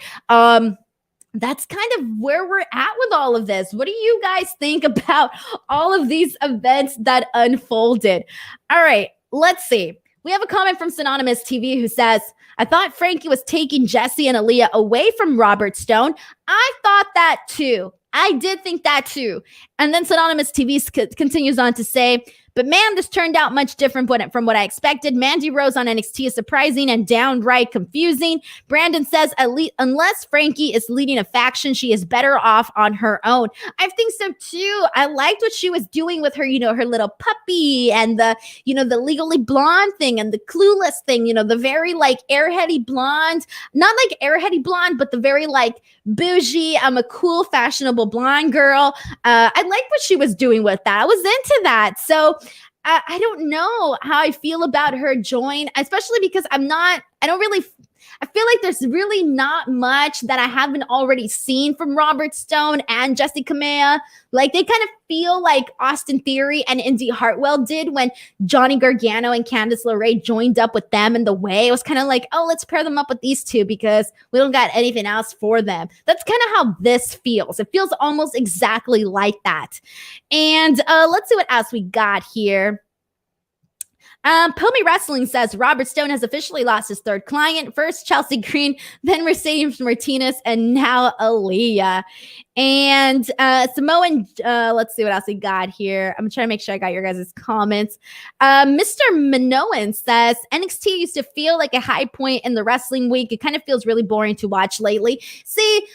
That's kind of where we're at with all of this. What do you guys think about all of these events that unfolded? All right, let's see. We have a comment from Synonymous TV who says, I thought Frankie was taking Jesse and Aaliyah away from Robert Stone. I thought that too. I did think that too. And then Synonymous TV continues on to say, but man, this turned out much different from what I expected. Mandy Rose on NXT is surprising and downright confusing. Brandon says, unless Frankie is leading a faction, she is better off on her own. I think so too. I liked what she was doing with her, you know, her little puppy and the, you know, the Legally Blonde thing and the Clueless thing, you know, the very like airheady blonde, not like airheady blonde, but the very like bougie, I'm a cool, fashionable blonde girl. I like what she was doing with that. I was into that. So I don't know how I feel about her join, especially because I feel like there's really not much that I haven't already seen from Robert Stone and Jessica Mea. Like they kind of feel like Austin Theory and Indy Hartwell did when Johnny Gargano and Candice LeRae joined up with them in the way. It was kind of like, oh, let's pair them up with these two because we don't got anything else for them. That's kind of how this feels. It feels almost exactly like that. And let's see what else we got here. Pomi Wrestling says Robert Stone has officially lost his third client. First Chelsea Green, then Mercedes Martinez, and now Aaliyah. And Samoan, let's see what else we got here. I'm trying to make sure I got your guys' comments. Mr. Minoan says NXT used to feel like a high point in the wrestling week. It kind of feels really boring to watch lately. See,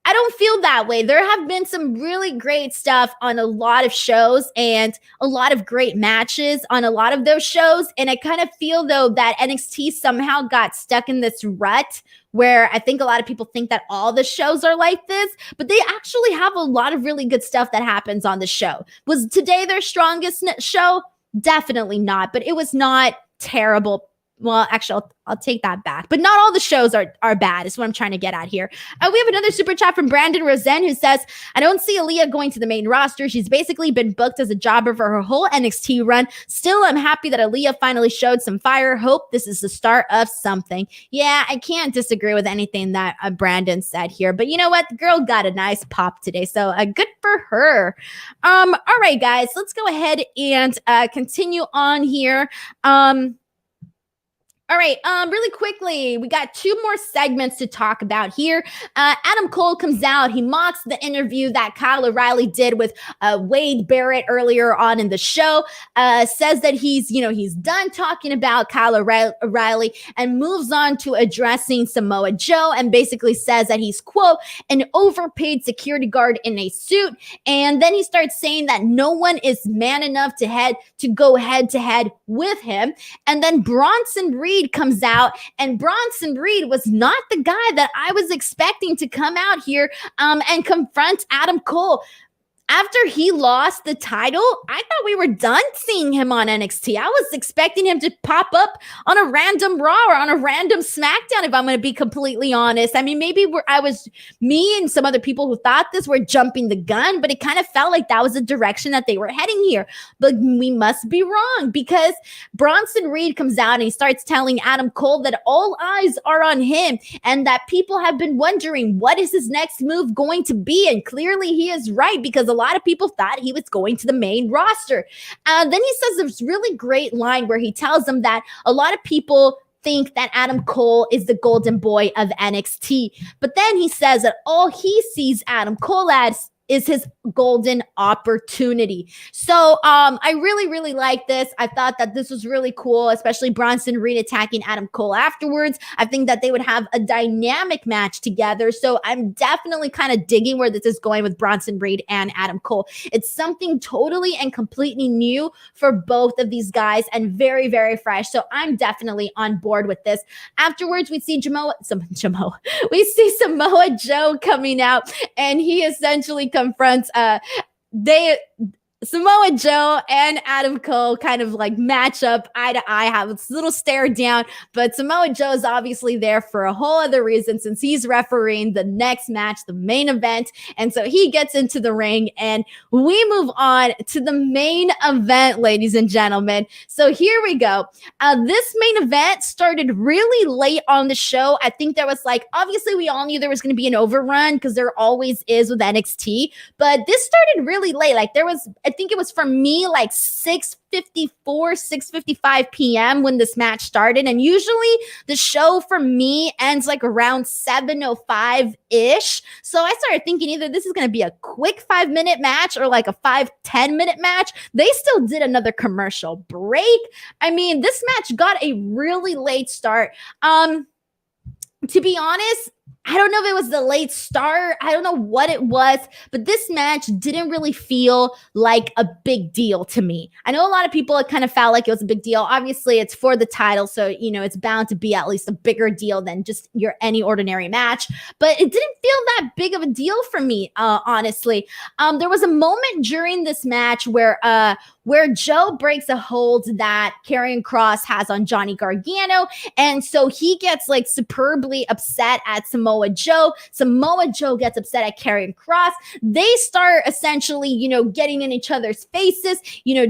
I don't feel that way. There have been some really great stuff on a lot of shows and a lot of great matches on a lot of those shows. And I kind of feel, though, that NXT somehow got stuck in this rut where I think a lot of people think that all the shows are like this, but they actually have a lot of really good stuff that happens on the show. Was today their strongest show? Definitely not, but it was not terrible. Well, actually, I'll take that back. But not all the shows are bad, is what I'm trying to get at here. We have another super chat from Brandon Rosen, who says, I don't see Aaliyah going to the main roster. She's basically been booked as a jobber for her whole NXT run. Still, I'm happy that Aaliyah finally showed some fire. Hope this is the start of something. Yeah, I can't disagree with anything that Brandon said here. But you know what? The girl got a nice pop today. So good for her. All right, guys, let's go ahead and continue on here. All right, really quickly, we got two more segments to talk about here. Adam Cole comes out. He mocks the interview that Kyle O'Reilly did with Wade Barrett earlier on in the show, says that he's done talking about Kyle O'Reilly and moves on to addressing Samoa Joe and basically says that he's, quote, an overpaid security guard in a suit. And then he starts saying that no one is man enough to go head to head with him. And then Bronson Reed comes out, and Bronson Reed was not the guy that I was expecting to come out here and confront Adam Cole. After he lost the title, I thought we were done seeing him on NXT. I was expecting him to pop up on a random Raw or on a random Smackdown, if I'm going to be completely honest. I mean, maybe me and some other people who thought this were jumping the gun, but it kind of felt like that was the direction that they were heading here. But we must be wrong, because Bronson Reed comes out and he starts telling Adam Cole that all eyes are on him and that people have been wondering what is his next move going to be. And clearly he is right, because a lot of people thought he was going to the main roster. Then he says this really great line where he tells them that a lot of people think that Adam Cole is the golden boy of NXT. But then he says that all he sees Adam Cole as is his golden opportunity. So I really, really like this. I thought that this was really cool, especially Bronson Reed attacking Adam Cole afterwards. I think that they would have a dynamic match together. So I'm definitely kind of digging where this is going with Bronson Reed and Adam Cole. It's something totally and completely new for both of these guys and very, very fresh. So I'm definitely on board with this. Afterwards, we see Samoa Joe coming out, and he essentially confronts Samoa Joe and Adam Cole kind of like match up eye to eye, have a little stare down, but Samoa Joe is obviously there for a whole other reason, since he's refereeing the next match, the main event. And so he gets into the ring, and we move on to the main event, ladies and gentlemen. So here we go. This main event started really late on the show. I think there was obviously we all knew there was going to be an overrun, because there always is with NXT, but this started really late. I think it was for me 6:54, 6:55 p.m. when this match started. And usually the show for me ends around 7:05-ish. So I started thinking either this is going to be a quick 5-minute match or a 5-10-minute match. They still did another commercial break. I mean, this match got a really late start. To be honest, I don't know if it was the late start. I don't know what it was, but this match didn't really feel like a big deal to me. I know a lot of people kind of felt like it was a big deal. Obviously, it's for the title, so it's bound to be at least a bigger deal than just any ordinary match. But it didn't feel that big of a deal for me, honestly. There was a moment during this match where Joe breaks a hold that Karrion Kross has on Johnny Gargano, and so he gets superbly upset at Samoa Joe. Samoa Joe gets upset at Karrion Kross. They start essentially, getting in each other's faces.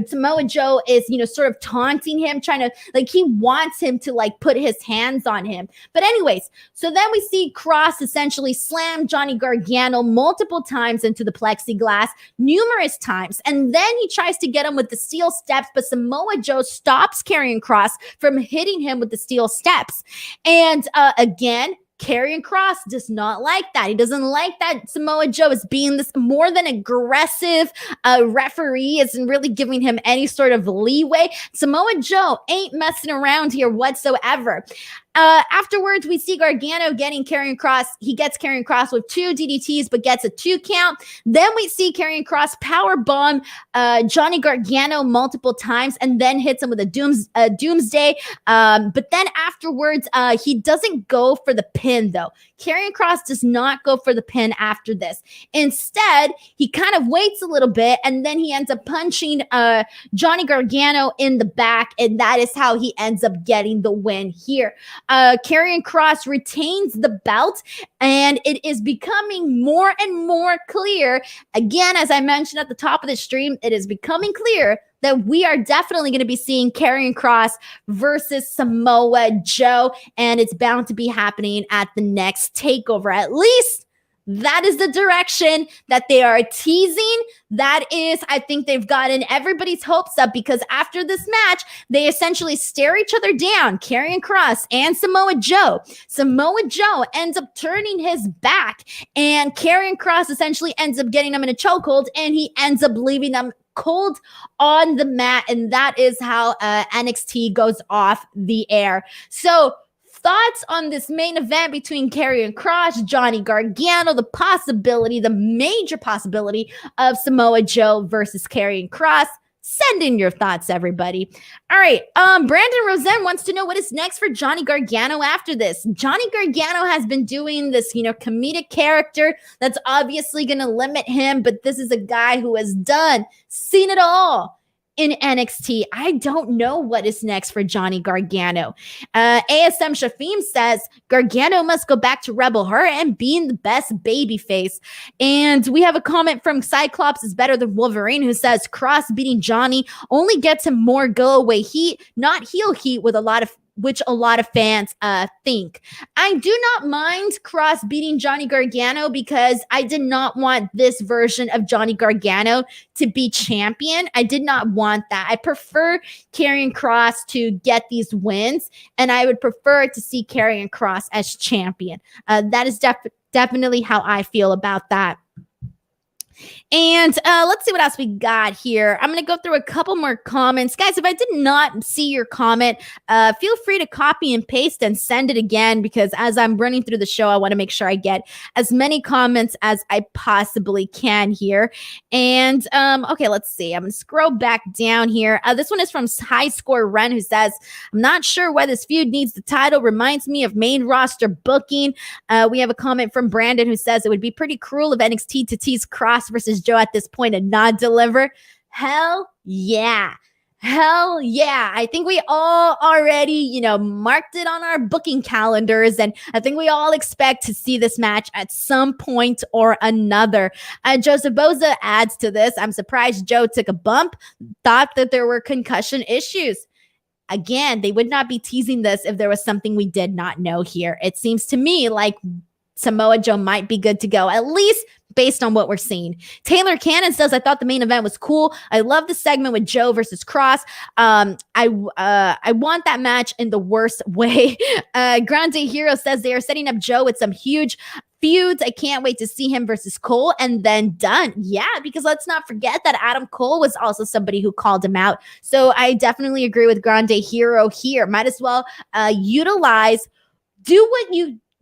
Samoa Joe is, sort of taunting him, trying to, he wants him to, put his hands on him. But anyways, so then we see Kross essentially slam Johnny Gargano multiple times into the plexiglass, numerous times. And then he tries to get him with the steel steps, but Samoa Joe stops Karrion Kross from hitting him with the steel steps. And again, Karrion Kross does not like that. He doesn't like that Samoa Joe is being this more than aggressive referee, isn't really giving him any sort of leeway. Samoa Joe ain't messing around here whatsoever. Afterwards, we see Gargano getting Karrion Kross. He gets Karrion Kross with 2 DDTs, but gets a 2 count. Then we see Karrion Kross powerbomb Johnny Gargano multiple times and then hits him with a doomsday. But then afterwards, he doesn't go for the pin, though. Karrion Kross does not go for the pin after this. Instead, he kind of waits a little bit, and then he ends up punching Johnny Gargano in the back, and that is how he ends up getting the win here. Karrion Kross retains the belt, and it is becoming more and more clear. Again, as I mentioned at the top of the stream, it is becoming clear that we are definitely going to be seeing Karrion Kross versus Samoa Joe, and it's bound to be happening at the next takeover. At least that is the direction that they are teasing. That is, I think they've gotten everybody's hopes up, because after this match, they essentially stare each other down, Karrion Kross and Samoa Joe. Samoa Joe ends up turning his back, and Karrion Kross essentially ends up getting him in a chokehold, and he ends up leaving them cold on the mat, and that is how NXT goes off the air. So, thoughts on this main event between Karrion Kross, Johnny Gargano, the major possibility of Samoa Joe versus Karrion Kross? Send in your thoughts, everybody. All right. Brandon Rosen wants to know what is next for Johnny Gargano after this. Johnny Gargano has been doing this, comedic character that's obviously going to limit him, but this is a guy who has seen it all in NXT. I don't know what is next for Johnny Gargano. ASM Shafim says Gargano must go back to Rebel Heart and being the best babyface. And we have a comment from Cyclops is better than Wolverine, who says Kross beating Johnny only gets him more go away heat, not heel heat, which a lot of fans think. I do not mind Kross beating Johnny Gargano, because I did not want this version of Johnny Gargano to be champion. I did not want that. I prefer Karrion Kross to get these wins, and I would prefer to see Karrion Kross as champion. That is definitely how I feel about that. And let's see what else we got here. I'm going to go through a couple more comments. Guys, if I did not see your comment, feel free to copy and paste and send it again, because as I'm running through the show, I want to make sure I get as many comments as I possibly can here. And okay, let's see. I'm going to scroll back down here. This one is from High Score Ren, who says, I'm not sure why this feud needs the title. Reminds me of main roster booking. We have a comment from Brandon, who says it would be pretty cruel of NXT to tease Kross versus Joe at this point and not deliver. Hell yeah. Hell yeah. I think we all already, marked it on our booking calendars, and I think we all expect to see this match at some point or another. Joseph Boza adds to this, I'm surprised Joe took a bump, thought that there were concussion issues. Again, they would not be teasing this if there was something we did not know here. It seems to me like Samoa Joe might be good to go, at least based on what we're seeing. Taylor Cannon says, I thought the main event was cool. I love the segment with Joe versus Kross. I want that match in the worst way. Grande Hero says they are setting up Joe with some huge feuds. I can't wait to see him versus Cole and then done. Yeah, because let's not forget that Adam Cole was also somebody who called him out. So I definitely agree with Grande Hero here. Might as well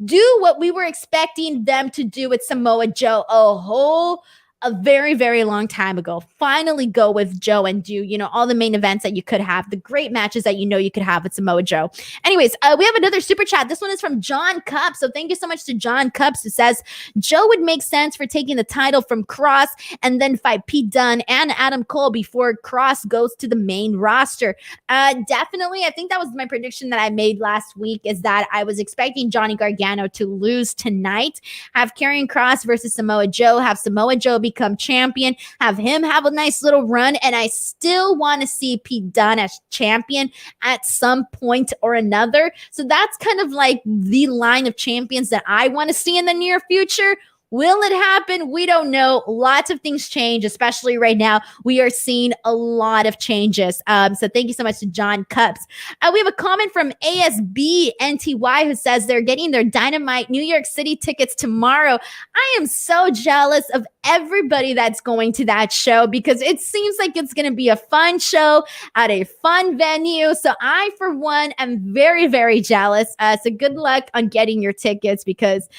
do what we were expecting them to do with Samoa Joe a whole a very, very long time ago, finally go with Joe and do, all the main events that you could have, the great matches that you could have with Samoa Joe. Anyways, we have another super chat. This one is from John Cup. So thank you so much to John Cups, who says Joe would make sense for taking the title from Kross and then fight Pete Dunne and Adam Cole before Kross goes to the main roster. Definitely. I think that was my prediction that I made last week, is that I was expecting Johnny Gargano to lose tonight, have Karrion Kross versus Samoa Joe, have Samoa Joe become champion, have him have a nice little run, and I still want to see Pete Dunne as champion at some point or another. So that's kind of like the line of champions that I want to see in the near future. Will it happen? We don't know. Lots of things change, especially right now. We are seeing a lot of changes. So thank you so much to John Cups. We have a comment from ASB NTY, who says they're getting their Dynamite New York City tickets tomorrow. I am so jealous of everybody that's going to that show, because it seems like it's going to be a fun show at a fun venue. So I, for one, am very, very jealous. So good luck on getting your tickets, because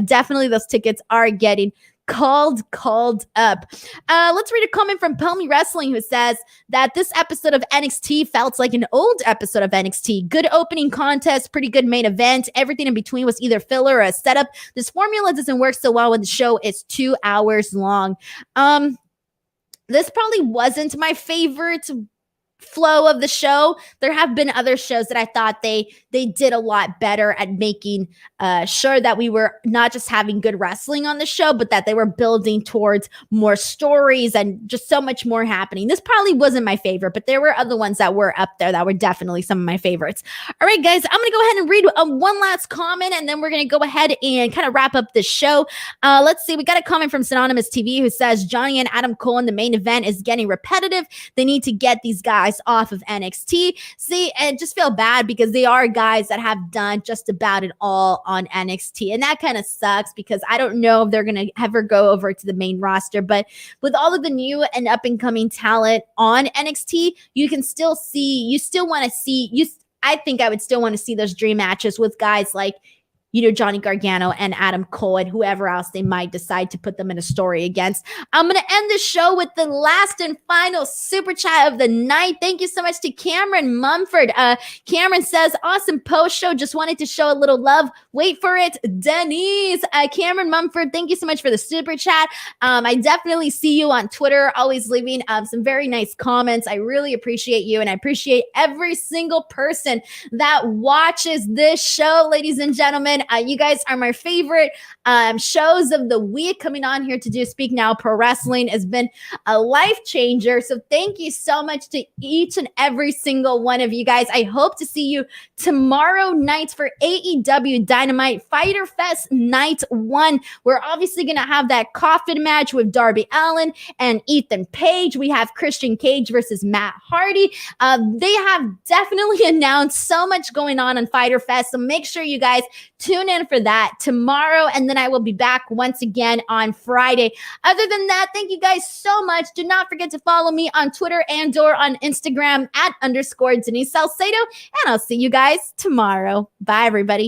definitely those tickets are getting called up. Let's read a comment from Pelmy Wrestling, who says that this episode of NXT felt like an old episode of NXT. Good opening contest, pretty good main event. Everything in between was either filler or a setup. This formula doesn't work so well when the show is 2 hours long. This probably wasn't my favorite flow of the show. There have been other shows that I thought they did a lot better at making sure that we were not just having good wrestling on the show, but that they were building towards more stories and just so much more happening. This probably wasn't my favorite, but there were other ones that were up there that were definitely some of my favorites. All right, guys, I'm going to go ahead and read one last comment, and then we're going to go ahead and kind of wrap up this show. Let's see. We got a comment from Synonymous TV, who says Johnny and Adam Cole in the main event is getting repetitive. They need to get these guys off of NXT. See, and just feel bad, because they are guys that have done just about it all on NXT. And that kind of sucks, because I don't know if they're going to ever go over to the main roster. But with all of the new and up and coming talent on NXT, you can still see, I think I would still want to see those dream matches with guys like, Johnny Gargano and Adam Cole and whoever else they might decide to put them in a story against. I'm going to end the show with the last and final super chat of the night. Thank you so much to Cameron Mumford. Cameron says, awesome post show. Just wanted to show a little love. Wait for it, Denise. Cameron Mumford, thank you so much for the super chat. I definitely see you on Twitter, always leaving some very nice comments. I really appreciate you, and I appreciate every single person that watches this show, ladies and gentlemen. You guys are my favorite shows of the week. Coming on here to do Speak Now Pro Wrestling has been a life changer. So thank you so much to each and every single one of you guys. I hope to see you tomorrow night for AEW Dynamite Fyter Fest Night 1. We're obviously going to have that coffin match with Darby Allin and Ethan Page. We have Christian Cage versus Matt Hardy. They have definitely announced so much going on Fyter Fest. So make sure you guys tune in for that tomorrow, and then I will be back once again on Friday. Other than that, thank you guys so much. Do not forget to follow me on Twitter and/or on Instagram @_Denise Salcedo, and I'll see you guys tomorrow. Bye, everybody.